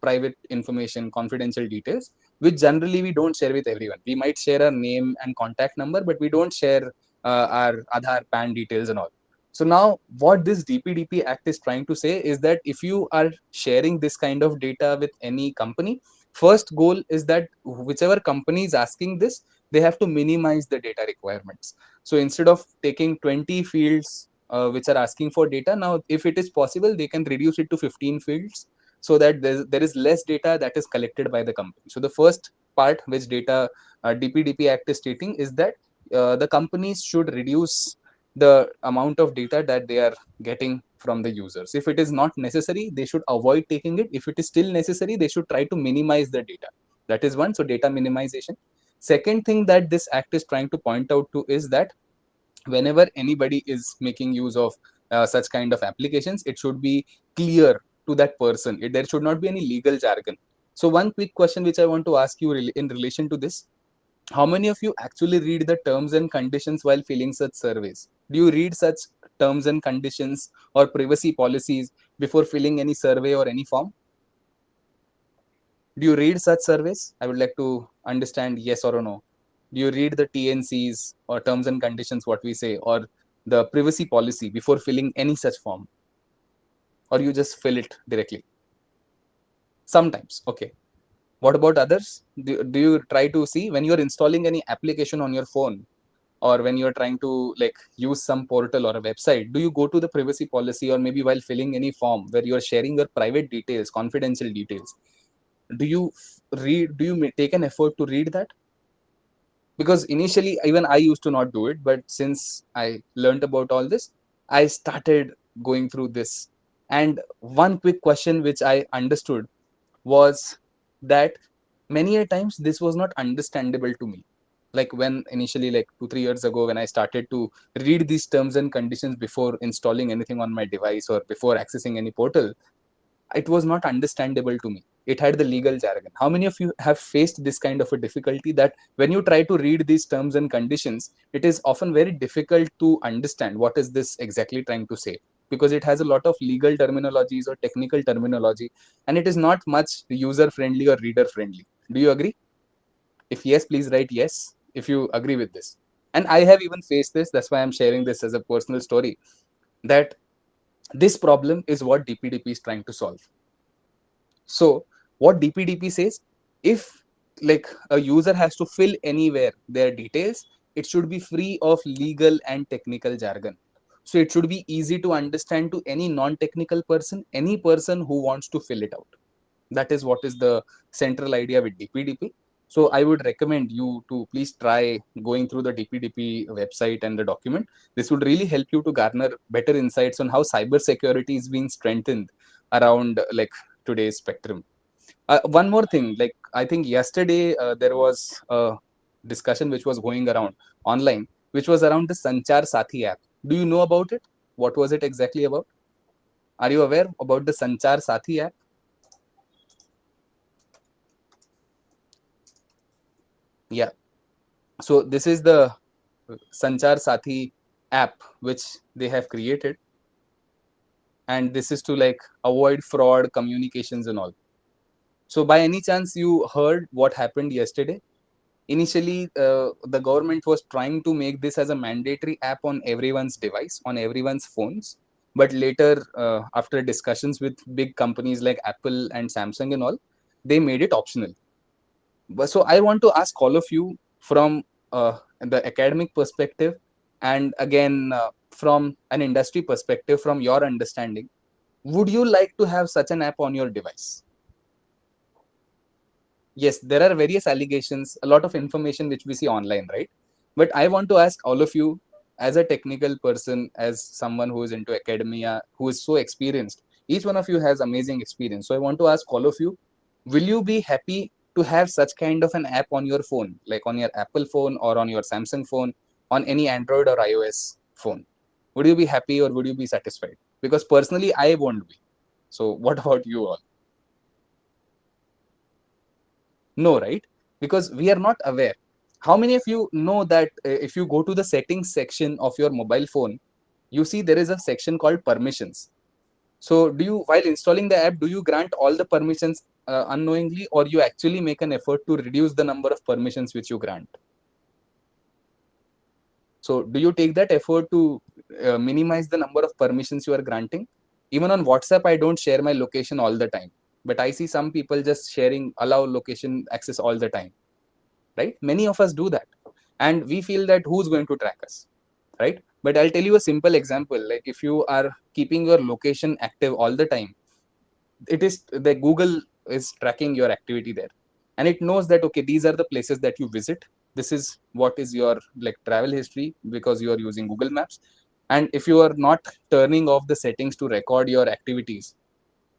private information, confidential details, which generally we don't share with everyone. We might share our name and contact number, but we don't share our Aadhaar, PAN details and all. So now what this DPDP Act is trying to say is that if you are sharing this kind of data with any company, first goal is that whichever company is asking this, they have to minimize the data requirements. So instead of taking 20 fields which are asking for data, now if it is possible, they can reduce it to 15 fields so that there is less data that is collected by the company. So the first part which data DPDP Act is stating is that the companies should reduce the amount of data that they are getting from the users. If it is not necessary, they should avoid taking it. If it is still necessary, they should try to minimize the data. That is one. So data minimization. Second thing that this act is trying to point out to is that whenever anybody is making use of such kind of applications, it should be clear to that person. There should not be any legal jargon. So one quick question which I want to ask you in relation to this: how many of you actually read the terms and conditions while filling such surveys? Do you read such terms and conditions or privacy policies before filling any survey or any form? Do you read such surveys? I would like to understand yes or no. Do you read the TNCs or terms and conditions, what we say, or the privacy policy before filling any such form? Or you just fill it directly? Sometimes. Okay. What about others? Do you try to see when you're installing any application on your phone, or when you're trying to like use some portal or a website, do you go to the privacy policy, or maybe while filling any form where you're sharing your private details, confidential details, do you take an effort to read that? Because initially even I used to not do it, but since I learned about all this, I started going through this. And one quick question which I understood was that many a times this was not understandable to me. Like when initially, like 2 3 years ago, when I started to read these terms and conditions before installing anything on my device or before accessing any portal, it was not understandable to me. It had the legal jargon. How many of you have faced this kind of a difficulty, that when you try to read these terms and conditions, it is often very difficult to understand what is this exactly trying to say, because it has a lot of legal terminologies or technical terminology, and it is not much user friendly or reader friendly. Do you agree? If yes, please write yes if you agree with this. And I have even faced this. That's why I'm sharing this as a personal story, that this problem is what DPDP is trying to solve. So what DPDP says, if like a user has to fill anywhere their details, it should be free of legal and technical jargon. So it should be easy to understand to any non-technical person, any person who wants to fill it out. That is what is the central idea with DPDP. So I would recommend you to please try going through the DPDP website and the document. This would really help you to garner better insights on how cybersecurity is being strengthened around like today's spectrum. One more thing, like I think yesterday there was a discussion which was going around online, which was around the Sanchar Sathi app. Do you know about it? What was it exactly about? Are you aware about the Sanchar Sathi app? Yeah. So this is the Sanchar Sathi app which they have created, and this is to like avoid fraud, communications, and all. So by any chance you heard what happened yesterday? Initially, the government was trying to make this as a mandatory app on everyone's device, on everyone's phones. But later, after discussions with big companies like Apple and Samsung and all, they made it optional. But so I want to ask all of you from the academic perspective, and again from an industry perspective, from your understanding, would you like to have such an app on your device? Yes, there are various allegations, a lot of information which we see online, right? But I want to ask all of you, as a technical person, as someone who is into academia, who is so experienced, each one of you has amazing experience. So I want to ask all of you, will you be happy to have such kind of an app on your phone, like on your Apple phone or on your Samsung phone, on any Android or iOS phone? Would you be happy or would you be satisfied? Because personally, I won't be. So what about you all? No, right? Because we are not aware. How many of you know that if you go to the settings section of your mobile phone, you see there is a section called permissions. So do you, while installing the app, do you grant all the permissions unknowingly, or you actually make an effort to reduce the number of permissions which you grant? So do you take that effort to minimize the number of permissions you are granting? Even on WhatsApp, I don't share my location all the time, but I see some people just sharing allow location access all the time, right? Many of us do that, and we feel that who's going to track us, right? But I'll tell you a simple example. Like if you are keeping your location active all the time, it is the Google is tracking your activity there, and it knows that okay, these are the places that you visit, this is what is your like travel history, because you are using Google Maps. And if you are not turning off the settings to record your activities,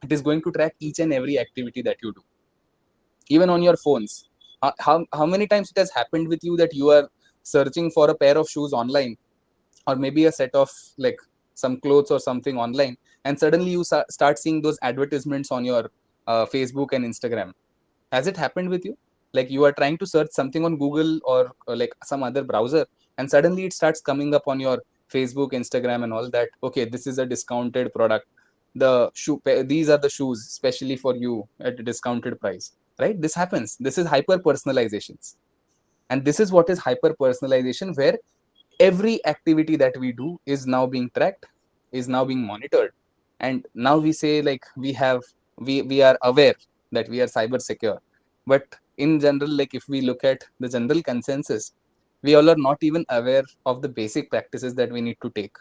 it is going to track each and every activity that you do, even on your phones. How many times it has happened with you that you are searching for a pair of shoes online, or maybe a set of like some clothes or something online, and suddenly you start seeing those advertisements on your Facebook and Instagram? Has it happened with you? Like you are trying to search something on Google or like some other browser, and suddenly it starts coming up on your Facebook, Instagram, and all that. Okay, this is a discounted product. These are the shoes specially for you at a discounted price, right? This happens. This is hyper personalizations, and this is what is hyper personalization, where every activity that we do is now being tracked, is now being monitored. And now we say like we are aware that we are cyber secure, but in general, like if we look at the general consensus, we all are not even aware of the basic practices that we need to take.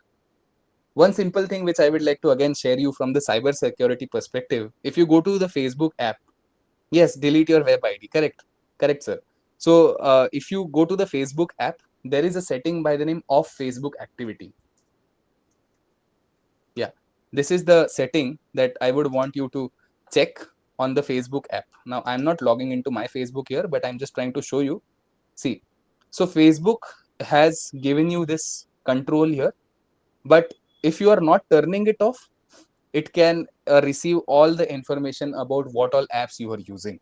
One simple thing which I would like to again share you from the cyber security perspective: if you go to the Facebook app, yes, delete your web ID. Correct. Correct, sir. So if you go to the Facebook app, there is a setting by the name of Facebook activity. Yeah. This is the setting that I would want you to check on the Facebook app. Now, I'm not logging into my Facebook here, but I'm just trying to show you. See, so Facebook has given you this control here, but if you are not turning it off, it can receive all the information about what all apps you are using.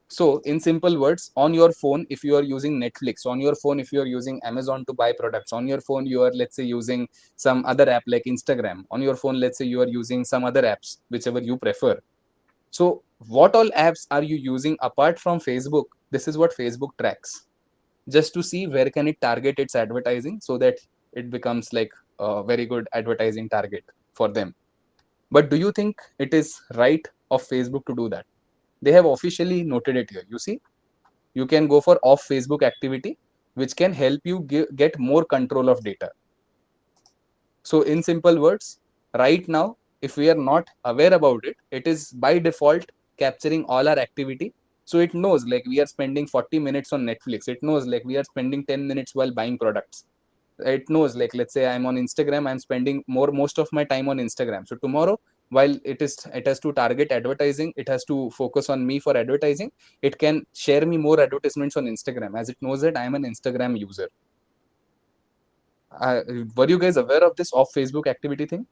So, in simple words, on your phone, if you are using Netflix, on your phone, if you are using Amazon to buy products, on your phone, you are, let's say, using some other app like Instagram, on your phone, let's say, you are using some other apps, whichever you prefer. So, what all apps are you using apart from Facebook? This is what Facebook tracks, just to see where can it target its advertising so that it becomes like a very good advertising target for them. But do you think it is right of Facebook to do that? They have officially noted it here. You see, you can go for off Facebook activity, which can help you get more control of data. So in simple words, right now, if we are not aware about it, it is by default capturing all our activity. So it knows like we are spending 40 minutes on Netflix. It knows like we are spending 10 minutes while buying products. It knows like, let's say I'm on Instagram, I'm spending most of my time on Instagram. So tomorrow, while it has to target advertising, it has to focus on me for advertising, it can share me more advertisements on Instagram, as it knows that I'm an Instagram user. uh, were you guys aware of this off Facebook activity thing?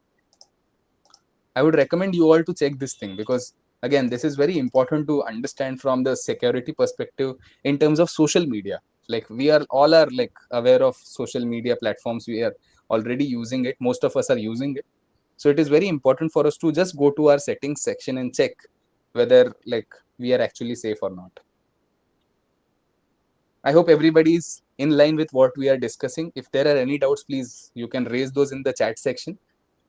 I would recommend you all to check this thing, because again, this is very important to understand from the security perspective in terms of social media. Like we are all are like aware of social media platforms. We are already using it. Most of us are using it. So it is very important for us to just go to our settings section and check whether like we are actually safe or not. I hope everybody is in line with what we are discussing. If there are any doubts, please you can raise those in the chat section.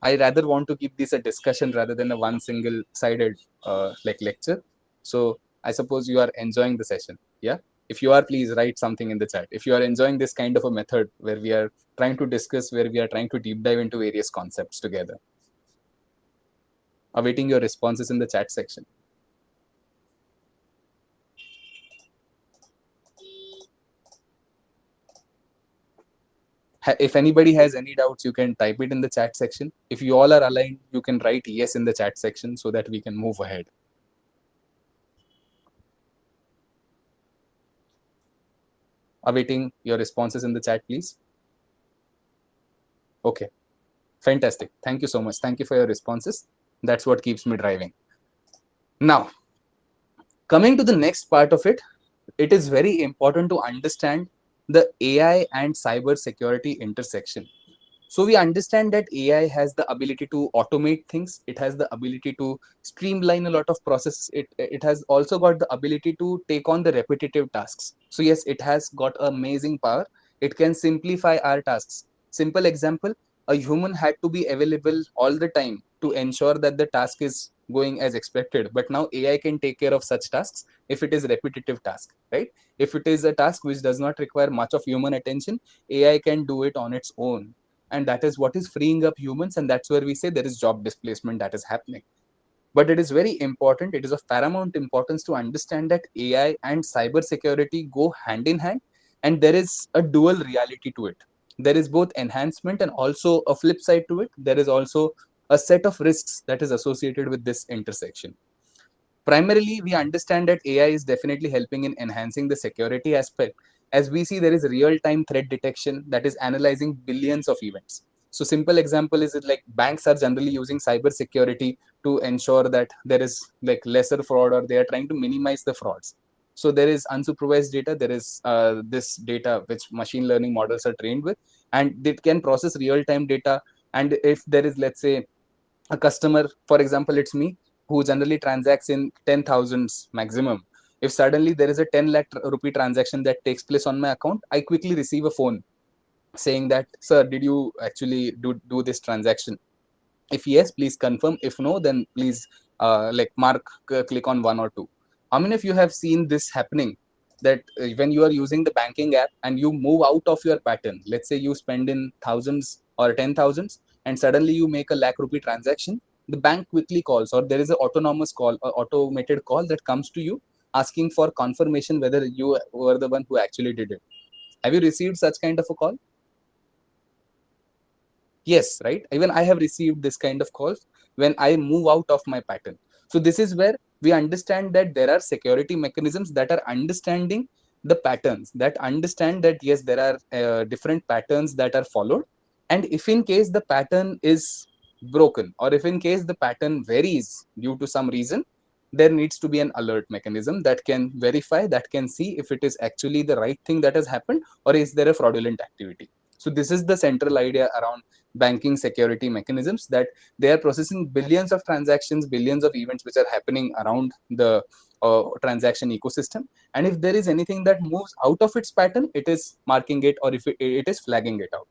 I rather want to keep this a discussion rather than a one single sided like lecture. So I suppose you are enjoying the session. Yeah. If you are, please write something in the chat. If you are enjoying this kind of a method where we are trying to discuss, where we are trying to deep dive into various concepts together. Awaiting your responses in the chat section. If anybody has any doubts, you can type it in the chat section. If you all are aligned, you can write yes in the chat section so that we can move ahead. Awaiting your responses in the chat, please. Okay, fantastic. Thank you so much. Thank you for your responses. That's what keeps me driving. Now, coming to the next part of it, it is very important to understand the AI and cyber security intersection. So we understand that AI has the ability to automate things. It has the ability to streamline a lot of processes. It has also got the ability to take on the repetitive tasks. So yes, it has got amazing power. It can simplify our tasks. Simple example, a human had to be available all the time to ensure that the task is going as expected, but now AI can take care of such tasks if it is repetitive task, right? If it is a task which does not require much of human attention, AI can do it on its own, and that is what is freeing up humans, and that's where we say there is job displacement that is happening. But it is very important, it is of paramount importance to understand that AI and cyber security go hand in hand, and there is a dual reality to it. There is both enhancement and also a flip side to it. There is also a set of risks that is associated with this intersection. Primarily, we understand that AI is definitely helping in enhancing the security aspect. As we see, there is real-time threat detection that is analyzing billions of events. So simple example is it like banks are generally using cyber security to ensure that there is like lesser fraud, or they are trying to minimize the frauds. So there is unsupervised data, there is this data which machine learning models are trained with, and it can process real-time data. And if there is, let's say, a customer, for example, it's me, who generally transacts in 10,000s maximum. If suddenly there is a 10 lakh rupee transaction that takes place on my account, I quickly receive a phone saying that, sir, did you actually do this transaction? If yes, please confirm. If no, then please like mark, click on one or two. How many of you have seen this happening, that when you are using the banking app and you move out of your pattern, let's say you spend in thousands or 10,000s, and suddenly you make a lakh rupee transaction, the bank quickly calls, or there is an autonomous call or automated call that comes to you asking for confirmation whether you were the one who actually did it. Have you received such kind of a call? Yes, right? Even I have received this kind of calls when I move out of my pattern. So this is where we understand that there are security mechanisms that are understanding the patterns, that understand that yes, there are different patterns that are followed. And if in case the pattern is broken, or if in case the pattern varies due to some reason, there needs to be an alert mechanism that can verify, that can see if it is actually the right thing that has happened, or is there a fraudulent activity. So this is the central idea around banking security mechanisms, that they are processing billions of transactions, billions of events which are happening around the transaction ecosystem. And if there is anything that moves out of its pattern, it is marking it, or if it is flagging it out.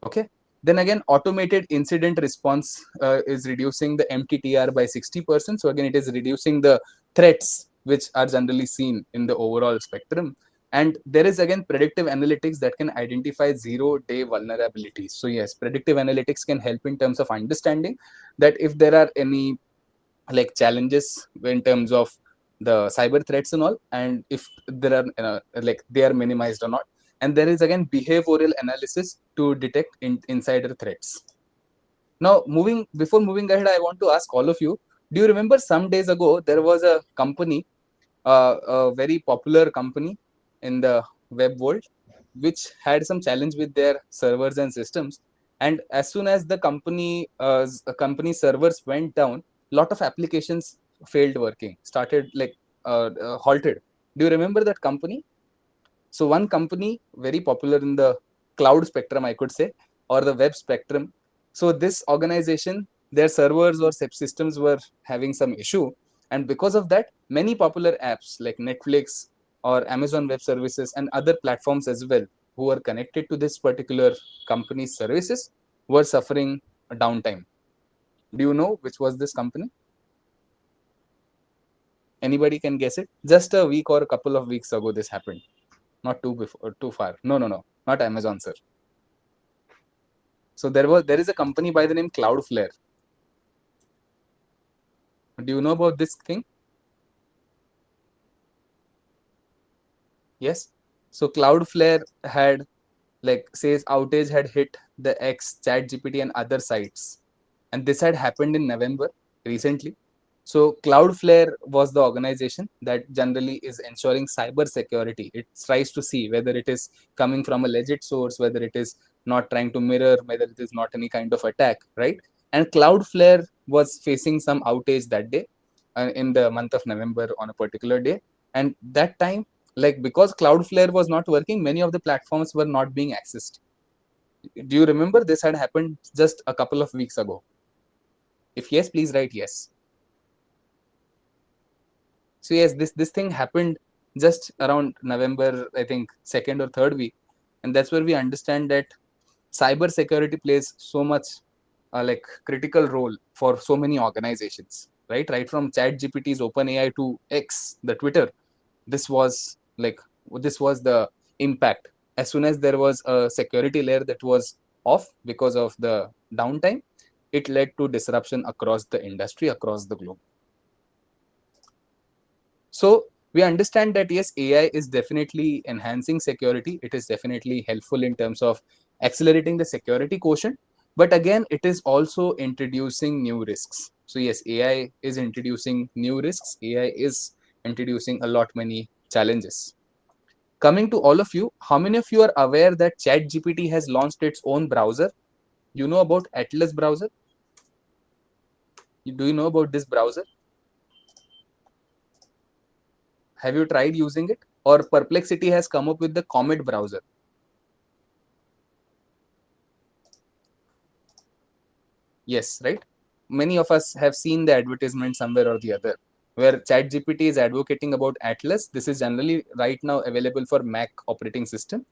Okay. Then again, automated incident response is reducing the MTTR by 60%. So again, it is reducing the threats which are generally seen in the overall spectrum. And there is again predictive analytics that can identify 0-day vulnerabilities. So yes, predictive analytics can help in terms of understanding that if there are any like challenges in terms of the cyber threats and all, and if there are like they are minimized or not. And there is again behavioral analysis to detect insider threats. Now, before moving ahead, I want to ask all of you, do you remember some days ago there was a company, a very popular company in the web world, which had some challenge with their servers and systems. And as soon as the company servers went down, lot of applications failed working, started like halted. Do you remember that company? So one company very popular in the cloud spectrum, I could say, or the web spectrum. So this organization, their servers or systems were having some issue, and because of that, many popular apps like Netflix or Amazon Web Services and other platforms as well, who are connected to this particular company's services, were suffering a downtime. Do you know which was this company? Anybody can guess it? Just a week or a couple of weeks ago, this happened. Not too far. No, no, no, not Amazon, sir. So there is a company by the name Cloudflare. Do you know about this thing? Yes. So Cloudflare had, like, says outage had hit the X, ChatGPT, and other sites, and this had happened in November recently. So Cloudflare was the organization that generally is ensuring cyber security. It tries to see whether it is coming from a legit source, whether it is not trying to mirror, whether it is not any kind of attack, right? And Cloudflare was facing some outage that day, in the month of November on a particular day. And that time, like, because Cloudflare was not working, many of the platforms were not being accessed. Do you remember this had happened just a couple of weeks ago? If yes, please write yes. So yes, this thing happened just around November, I think, second or third week. and that's where we understand that cyber security plays so much like critical role for so many organizations, right from chat gpt's open ai to x, the twitter. This was like, this was the impact. As soon as there was a security layer that was off because of the downtime, it led to disruption across the industry, across the globe. So we understand that yes, AI is definitely enhancing security. It is definitely helpful in terms of accelerating the security quotient. But again, it is also introducing new risks. So yes, AI is introducing new risks. AI is introducing a lot many challenges. Coming to all of you, how many of you are aware that ChatGPT has launched its own browser? You know about Atlas browser? Do you know about this browser? Have you tried using it? Or Perplexity has come up with the Comet browser. Yes, right? Many of us have seen the advertisement somewhere or the other where ChatGPT is advocating about Atlas. This is generally right now available for Mac operating system,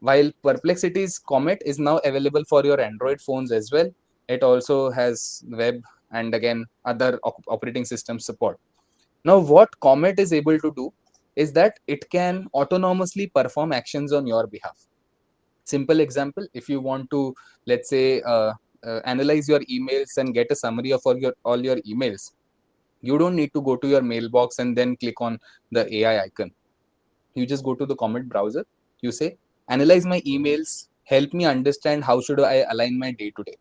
while Perplexity's Comet is now available for your Android phones as well. It also has web and again other operating system support. Now, what Comet is able to do is that it can autonomously perform actions on your behalf. Simple example, if you want to, let's say, analyze your emails and get a summary of all your emails, you don't need to go to your mailbox and then click on the AI icon. You just go to the Comet browser. You say, analyze my emails, help me understand how should I align my day to day.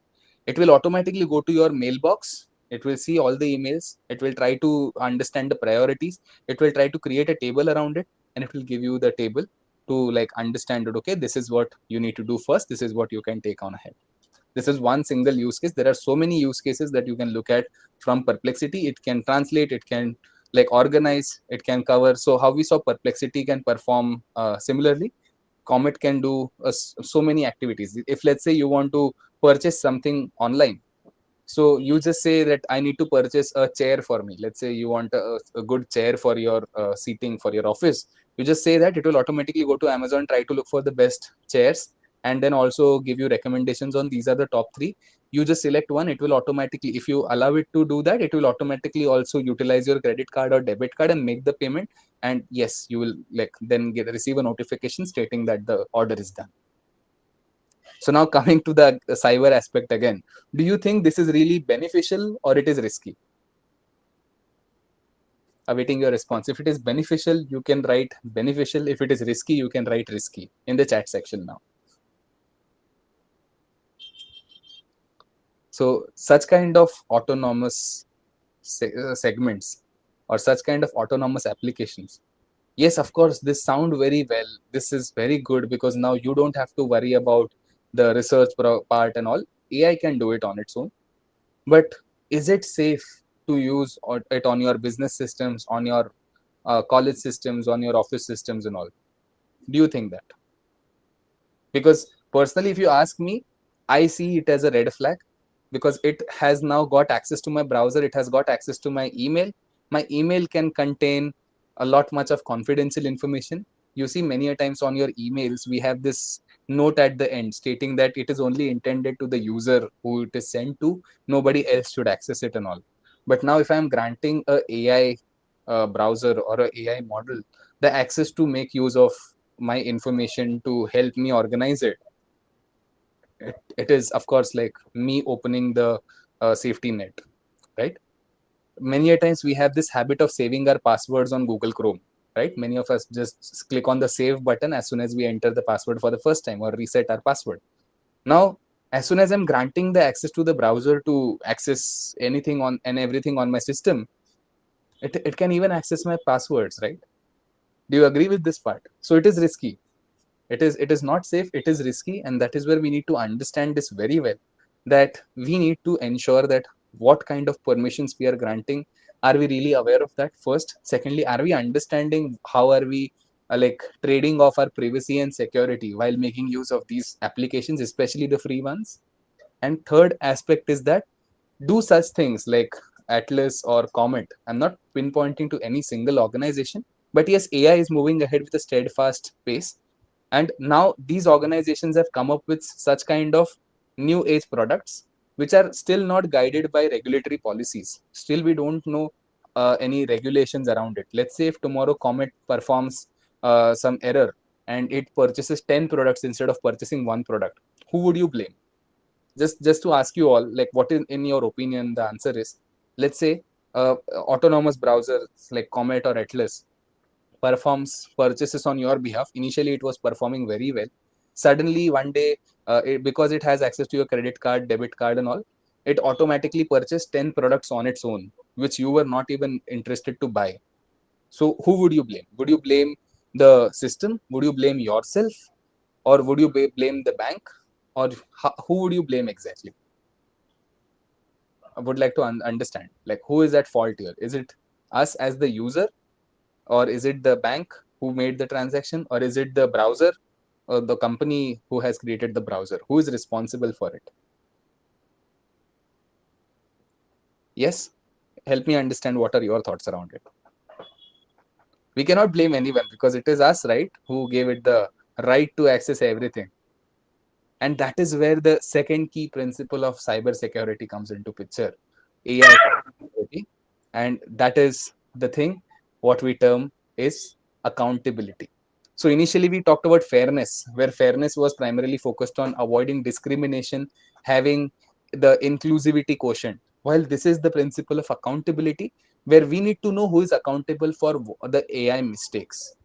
It will automatically go to your mailbox. It will see all the emails. It will try to understand the priorities. It will try to create a table around it, and it will give you the table to like understand it. Okay, this is what you need to do first. This is what you can take on ahead. This is one single use case. There are so many use cases that you can look at from Perplexity. It can translate, it can like organize, it can cover. So how we saw Perplexity can perform similarly, Comet can do so many activities. If let's say you want to purchase something online, so you just say that I need to purchase a chair for me. Let's say you want a good chair for your seating for your office. You just say that, it will automatically go to Amazon, try to look for the best chairs, and then also give you recommendations on these are the top three. You just select one. It will automatically, if you allow it to do that, it will automatically also utilize your credit card or debit card and make the payment. And yes, you will like then receive a notification stating that the order is done. So now coming to the cyber aspect again, do you think this is really beneficial or it is risky? Awaiting your response. If it is beneficial, you can write beneficial. If it is risky, you can write risky in the chat section now. So such kind of autonomous segments or such kind of autonomous applications. Yes, of course, this sound very well. This is very good because now you don't have to worry about the research part and all. AI can do it on its own. But is it safe to use it on your business systems, on your college systems, on your office systems and all? Do you think that? Because personally, if you ask me, I see it as a red flag because it has now got access to my browser. It has got access to my email. My email can contain a lot much of confidential information. You see, many a times on your emails, we have this note at the end stating that it is only intended to the user who it is sent to. Nobody else should access it and all. But now, if I am granting a AI browser or a AI model the access to make use of my information to help me organize it is of course like me opening the safety net, right? Many a times we have this habit of saving our passwords on Google Chrome, right? Many of us just click on the save button as soon as we enter the password for the first time or reset our password. Now, as soon as I'm granting the access to the browser to access anything on and everything on my system, it can even access my passwords, right? Do you agree with this part? So it is risky. It is not safe, it is risky, and that is where we need to understand this very well, that we need to ensure that what kind of permissions we are granting, are we really aware of that first? Secondly, are we understanding how are we like trading off our privacy and security while making use of these applications, especially the free ones? And third aspect is that, do such things like Atlas or Comet, I'm not pinpointing to any single organization, but yes, AI is moving ahead with a steadfast pace. And now these organizations have come up with such kind of new age products which are still not guided by regulatory policies. Still, we don't know any regulations around it. Let's say if tomorrow Comet performs some error and it purchases 10 products instead of purchasing one product, who would you blame? Just to ask you all, like, what in your opinion the answer is. Let's say autonomous browsers like Comet or Atlas performs purchases on your behalf. Initially, it was performing very well. Suddenly, one day, because it has access to your credit card, debit card, and all, it automatically purchased 10 products on its own, which you were not even interested to buy. So, who would you blame? Would you blame the system? Would you blame yourself? Or would you blame the bank? Or who would you blame exactly? I would like to understand, like, who is at fault here? Is it us as the user, or is it the bank who made the transaction, or is it the browser or the company who has created the browser? Who is responsible for it? Yes, help me understand what are your thoughts around it. We cannot blame anyone because it is us, right, who gave it the right to access everything. And that is where the second key principle of cybersecurity comes into picture, AI security. And that is the thing what we term is accountability. So initially we talked about fairness, where fairness was primarily focused on avoiding discrimination, having the inclusivity quotient. While this is the principle of accountability, where we need to know who is accountable for the AI mistakes,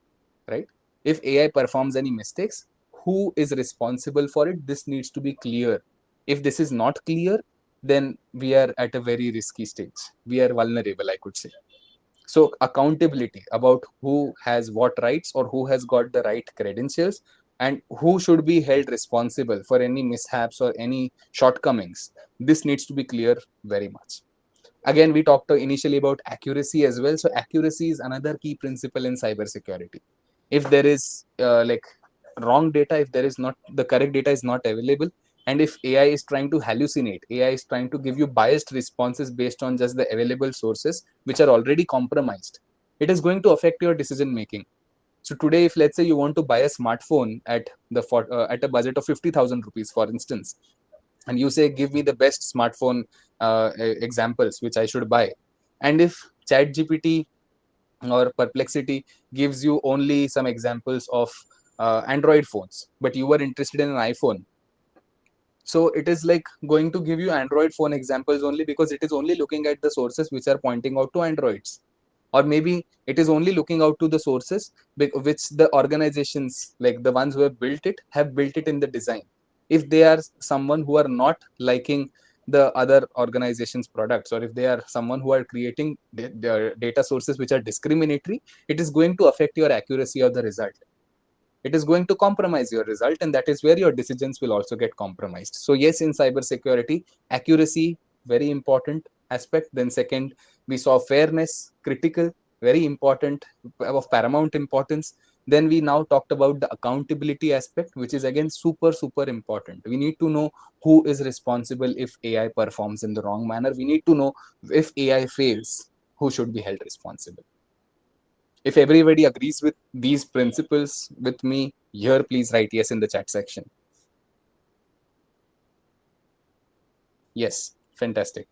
right? If AI performs any mistakes, who is responsible for it? This needs to be clear. If this is not clear, then we are at a very risky stage. We are vulnerable, I could say. So accountability about who has what rights or who has got the right credentials and who should be held responsible for any mishaps or any shortcomings. This needs to be clear very much. Again, we talked initially about accuracy as well. So accuracy is another key principle in cybersecurity. If there is like wrong data, if there is not the correct data is not available, and if AI is trying to hallucinate, AI is trying to give you biased responses based on just the available sources which are already compromised, it is going to affect your decision making. So today, if let's say you want to buy a smartphone at a budget of 50,000 rupees, for instance, and you say, give me the best smartphone examples which I should buy, and if ChatGPT or Perplexity gives you only some examples of Android phones, but you were interested in an iPhone, so it is like going to give you Android phone examples only because it is only looking at the sources which are pointing out to Androids. Or maybe it is only looking out to the sources which the organizations, like the ones who have built it in the design. If they are someone who are not liking the other organizations products, or if they are someone who are creating data sources which are discriminatory, it is going to affect your accuracy of the result. It is going to compromise your result, and that is where your decisions will also get compromised. So yes, in cybersecurity, accuracy, very important aspect. Then second, we saw fairness, critical, very important, of paramount importance. Then we now talked about the accountability aspect, which is again super important. We need to know who is responsible if AI performs in the wrong manner. We need to know if AI fails, who should be held responsible. If everybody agrees with these principles with me here, please write yes in the chat section. Yes, fantastic.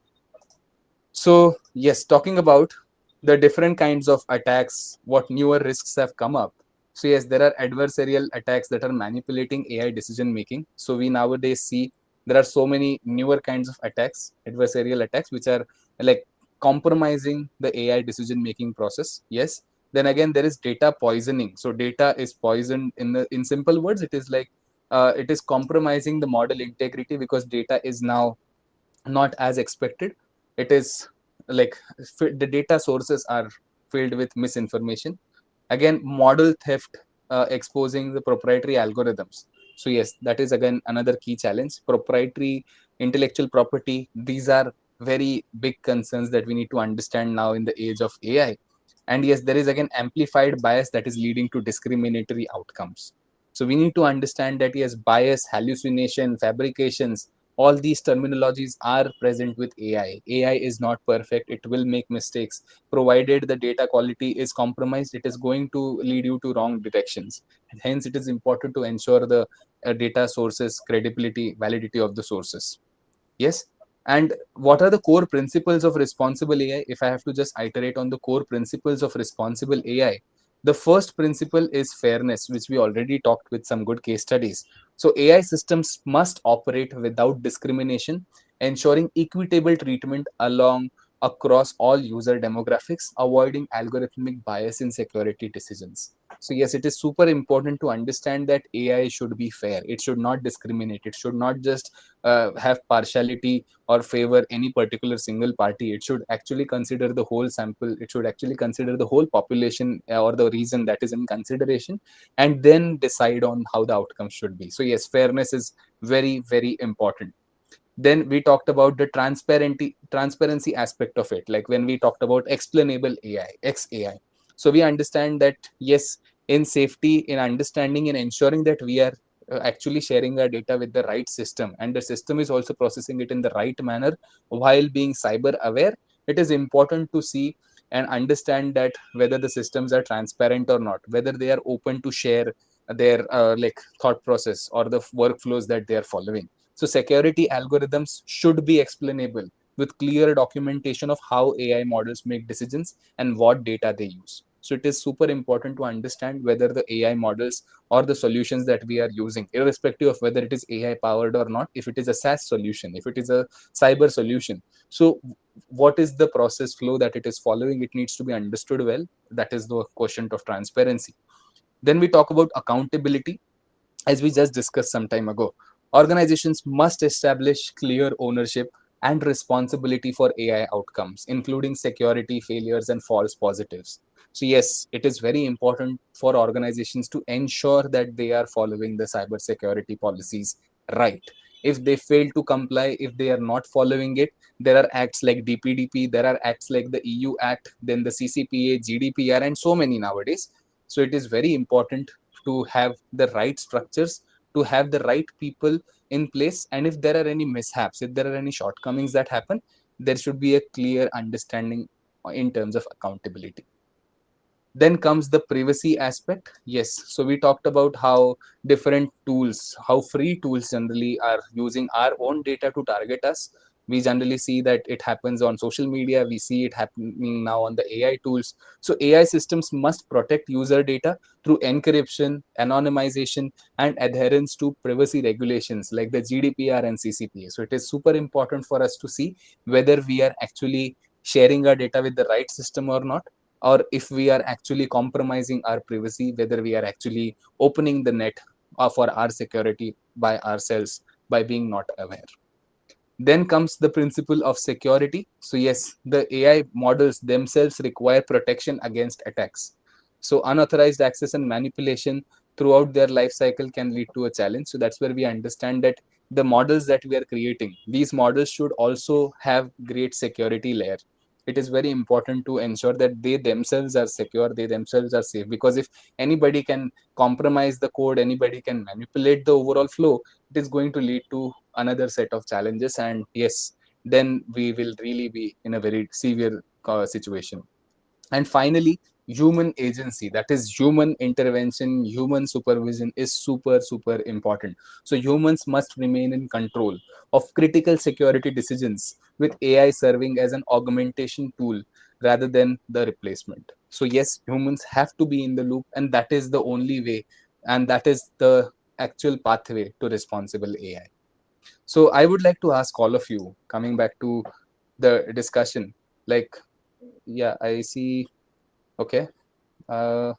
So, yes, talking about the different kinds of attacks, what newer risks have come up. So, yes, there are adversarial attacks that are manipulating AI decision making. So, we nowadays see there are so many newer kinds of attacks, adversarial attacks, which are like compromising the AI decision making process. Yes. Then again, there is data poisoning. So, data is poisoned in simple words. It is like it is compromising the model integrity because data is now not as expected. It is like the data sources are filled with misinformation. Again, model theft, exposing the proprietary algorithms. So yes, that is again another key challenge. Proprietary intellectual property, these are very big concerns that we need to understand now in the age of AI. And yes, there is again amplified bias that is leading to discriminatory outcomes. So we need to understand that yes, bias, hallucination, fabrications, All these terminologies are present with AI is not perfect, it will make mistakes. Provided the data quality is compromised, it is going to lead you to wrong directions. Hence it is important to ensure the data sources credibility, validity of the sources. Yes. And what are the core principles of responsible AI? If I have to just iterate on the core principles of responsible AI, the first principle is fairness, which we already talked with some good case studies. So AI systems must operate without discrimination, ensuring equitable treatment along across all user demographics, avoiding algorithmic bias in security decisions. So yes, it is super important to understand that AI should be fair. It should not discriminate. It should not just have partiality or favor any particular single party. It should actually consider the whole sample. It should actually consider the whole population or the region that is in consideration, and then decide on how the outcome should be. So yes, fairness is very, very important. Then we talked about the transparency aspect of it, like when we talked about explainable AI, XAI. So we understand that yes, in safety, in understanding, in ensuring that we are actually sharing our data with the right system, and the system is also processing it in the right manner while being cyber aware, it is important to see and understand that whether the systems are transparent or not, whether they are open to share their like thought process or the workflows that they are following. So security algorithms should be explainable with clear documentation of how AI models make decisions and what data they use. So it is super important to understand whether the AI models or the solutions that we are using, irrespective of whether it is AI powered or not, if it is a SaaS solution, if it is a cyber solution. So what is the process flow that it is following? It needs to be understood well. That is the quotient of transparency. Then we talk about accountability. As we just discussed some time ago, organizations must establish clear ownership and responsibility for AI outcomes, including security failures and false positives. So, yes, it is very important for organizations to ensure that they are following the cybersecurity policies right. If they fail to comply, if they are not following it, there are acts like DPDP, there are acts like the EU Act, then the CCPA, GDPR, and so many nowadays. So, it is very important to have the right structures, to have the right people in place. And if there are any mishaps, if there are any shortcomings that happen, there should be a clear understanding in terms of accountability. Then comes the privacy aspect. Yes, so we talked about how different tools, how free tools generally are using our own data to target us. We generally see that it happens on social media, we see it happening now on the AI tools. So AI systems must protect user data through encryption, anonymization, and adherence to privacy regulations like the GDPR and CCPA. So it is super important for us to see whether we are actually sharing our data with the right system or not, or if we are actually compromising our privacy, whether we are actually opening the net for our security by ourselves by being not aware. Then comes the principle of security. So yes, the AI models themselves require protection against attacks. So unauthorized access and manipulation throughout their life cycle can lead to a challenge. So that's where we understand that the models that we are creating, these models should also have great security layer. It is very important to ensure that they themselves are secure, they themselves are safe, because if anybody can compromise the code, anybody can manipulate the overall flow, it is going to lead to another set of challenges. And yes, then we will really be in a very severe situation. And finally, human agency, that is human intervention, human supervision is super, super important. So humans must remain in control of critical security decisions, with AI serving as an augmentation tool rather than the replacement. So yes, humans have to be in the loop, and that is the only way, and that is the actual pathway to responsible AI. So I would like to ask all of you, coming back to the discussion, like, yeah, I see. Okay. Uh,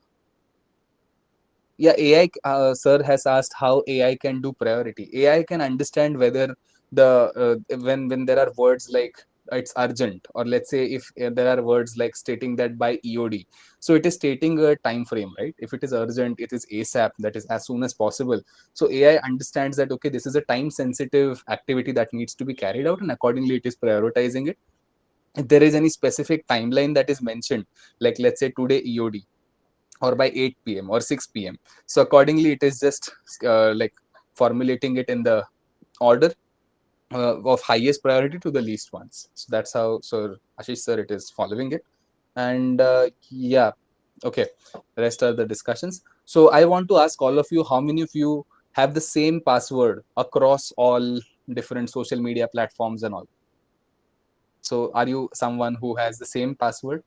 yeah, AI, sir has asked how AI can do priority. AI can understand whether the when there are words like it's urgent, or let's say if there are words like stating that by EOD, so it is stating a time frame, right? If it is urgent, it is ASAP, that is as soon as possible. So AI understands that okay, this is a time sensitive activity that needs to be carried out, and accordingly it is prioritizing it. If there is any specific timeline that is mentioned, like let's say today EOD, or by 8 p.m. or 6 p.m. So accordingly, it is just like formulating it in the order of highest priority to the least ones. So that's how Sir Ashish sir it is following it. And yeah, okay, rest are the discussions. So I want to ask all of you, how many of you have the same password across all different social media platforms and all? So are you someone who has the same password?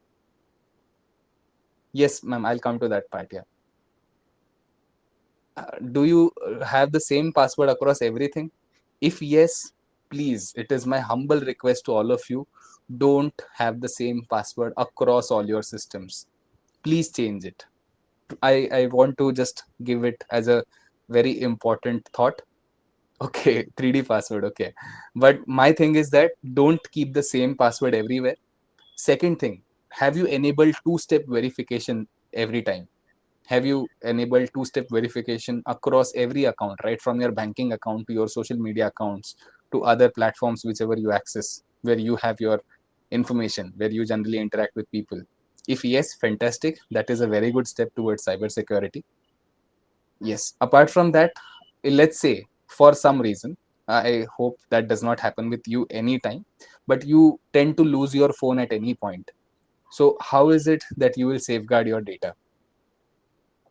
Yes, ma'am, I'll come to that part. Yeah. Do you have the same password across everything? If yes, please, it is my humble request to all of you, don't have the same password across all your systems. Please change it. I want to just give it as a very important thought. Okay, 3D password, okay. But my thing is that don't keep the same password everywhere. Second thing, have you enabled two-step verification every time? Have you enabled two-step verification across every account, right from your banking account to your social media accounts to other platforms whichever you access, where you have your information, where you generally interact with people? If yes, fantastic, that is a very good step towards cybersecurity. Yes, apart from that, let's say for some reason, I hope that does not happen with you anytime, but you tend to lose your phone at any point. So how is it that you will safeguard your data?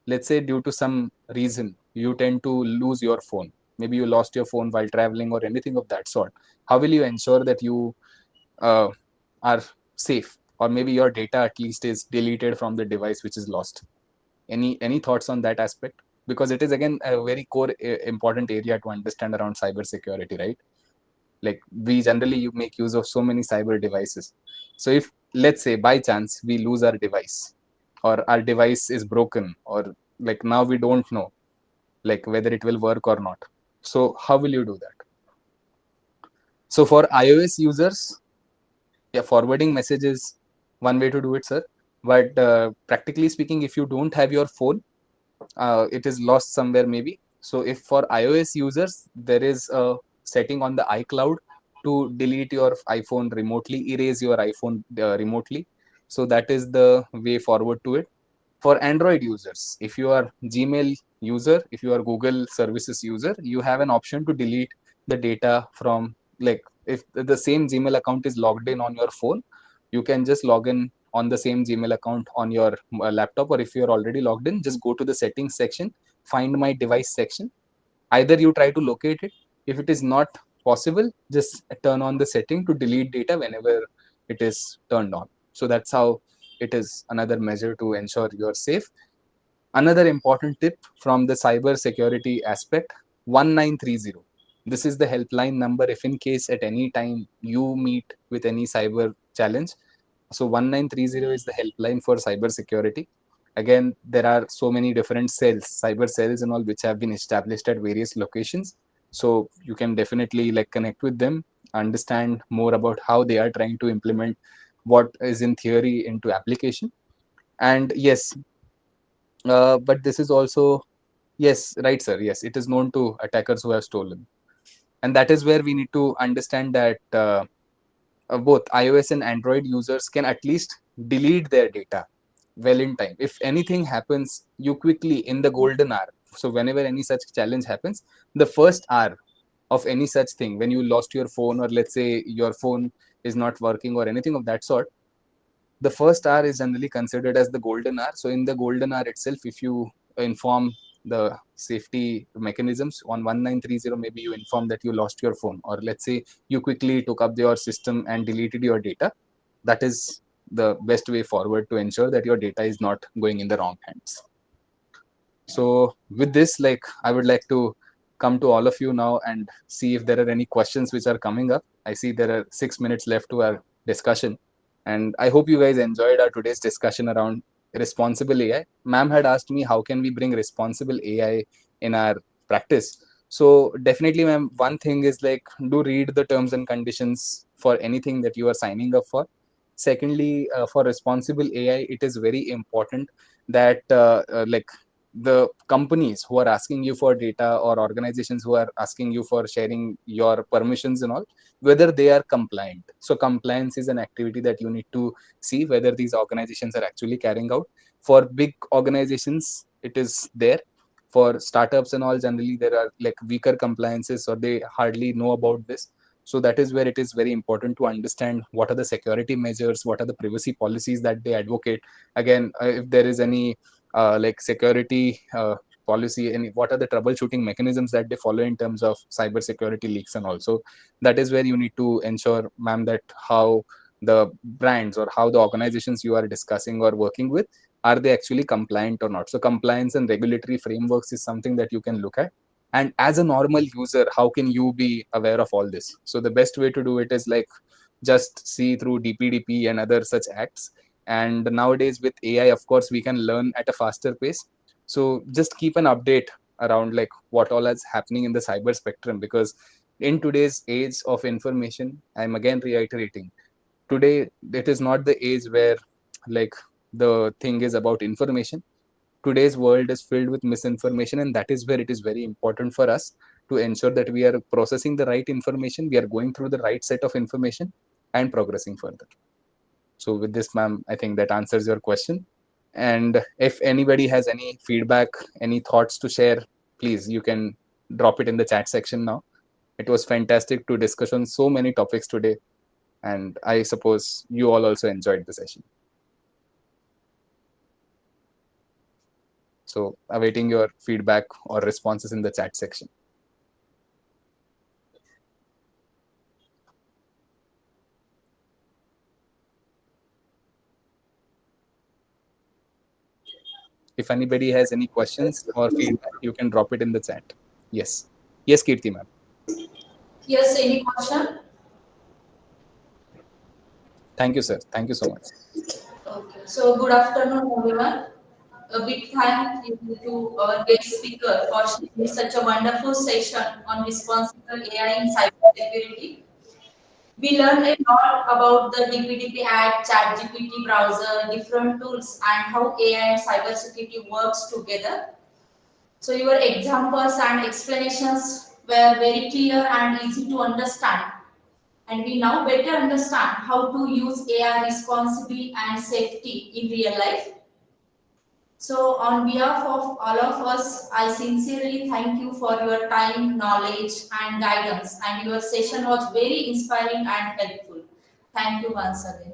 Let's say due to some reason you tend to lose your phone, maybe you lost your phone while traveling or anything of that sort. How will you ensure that you uh, are safe, or maybe your data at least is deleted from the device which is lost? Any thoughts on that aspect? Because it is again a very core important area to understand around cyber security, right? Like we generally you make use of so many cyber devices. So if let's say by chance we lose our device, or our device is broken, or like now we don't know like whether it will work or not, so how will you do that? So for iOS users, yeah, forwarding messages one way to do it, sir. But practically speaking, if you don't have your phone, it is lost somewhere maybe. So if for iOS users, there is a setting on the iCloud to delete your iPhone remotely, erase your iPhone remotely. So that is the way forward to it. For Android users, if you are Gmail user, if you are Google services user, you have an option to delete the data from, like, if the same Gmail account is logged in on your phone, you can just log in on the same Gmail account on your laptop, or if you're already logged in, just go to the settings section, find my device section. Either you try to locate it. If it is not possible, just turn on the setting to delete data whenever it is turned on. So that's how it is another measure to ensure you're safe. Another important tip from the cyber security aspect: 1930. This is the helpline number if in case at any time you meet with any cyber challenge. So 1930 is the helpline for cyber security. Again, there are so many different cells, cyber cells and all, which have been established at various locations. So you can definitely like connect with them, understand more about how they are trying to implement what is in theory into application. And yes, but this is also, yes, right, sir. Yes, it is known to attackers who have stolen. And that is where we need to understand that both iOS and Android users can at least delete their data well in time. If anything happens, you quickly in the golden hour. So whenever any such challenge happens, the first hour of any such thing, when you lost your phone, or let's say your phone is not working or anything of that sort, the first hour is generally considered as the golden hour. So in the golden hour itself, if you inform the safety mechanisms on 1930, maybe you inform that you lost your phone, or let's say you quickly took up your system and deleted your data, that is the best way forward to ensure that your data is not going in the wrong hands. So with this, like, I would like to come to all of you now and see if there are any questions which are coming up. I see there are 6 minutes left to our discussion, and I hope you guys enjoyed our today's discussion around responsible AI. Ma'am had asked me how can we bring responsible AI in our practice. So definitely, ma'am, one thing is like do read the terms and conditions for anything that you are signing up for. Secondly, for responsible AI, it is very important that like the companies who are asking you for data, or organizations who are asking you for sharing your permissions and all, whether they are compliant. So compliance is an activity that you need to see whether these organizations are actually carrying out. For big organizations, it is there. For startups and all, generally there are like weaker compliances, or they hardly know about this. So that is where it is very important to understand what are the security measures, what are the privacy policies that they advocate. Again, if there is any like security policy, and what are the troubleshooting mechanisms that they follow in terms of cyber security leaks. And also that is where you need to ensure, ma'am, that how the brands or how the organizations you are discussing or working with, are they actually compliant or not. So compliance and regulatory frameworks is something that you can look at. And as a normal user, how can you be aware of all this? So the best way to do it is like just see through DPDP and other such acts. And nowadays with AI, of course, we can learn at a faster pace. So just keep an update around like what all is happening in the cyber spectrum, because in today's age of information, I'm again reiterating, today it is not the age where like the thing is about information. Today's world is filled with misinformation, and that is where it is very important for us to ensure that we are processing the right information, we are going through the right set of information, and progressing further. So with this, ma'am, I think that answers your question. And if anybody has any feedback, any thoughts to share, please, you can drop it in the chat section now. It was fantastic to discuss on so many topics today, and I suppose you all also enjoyed the session. So awaiting your feedback or responses in the chat section. If anybody has any questions or feedback, you can drop it in the chat. Yes. Yes, Kirti ma'am. Yes, any question? Thank you, sir. Thank you so much. Okay. So good afternoon, everyone. A big thank you to our guest speaker for sharing such a wonderful session on responsible AI in cybersecurity. We learned a lot about the DPDP Act, ChatGPT browser, different tools, and how AI and cybersecurity works together. So your examples and explanations were very clear and easy to understand. And we now better understand how to use AI responsibly and safety in real life. So, on behalf of all of us, I sincerely thank you for your time, knowledge, and guidance. And your session was very inspiring and helpful. Thank you once again.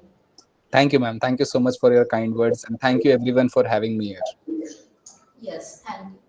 Thank you, ma'am. Thank you so much for your kind words. And thank you, everyone, for having me here. Yes, thank you.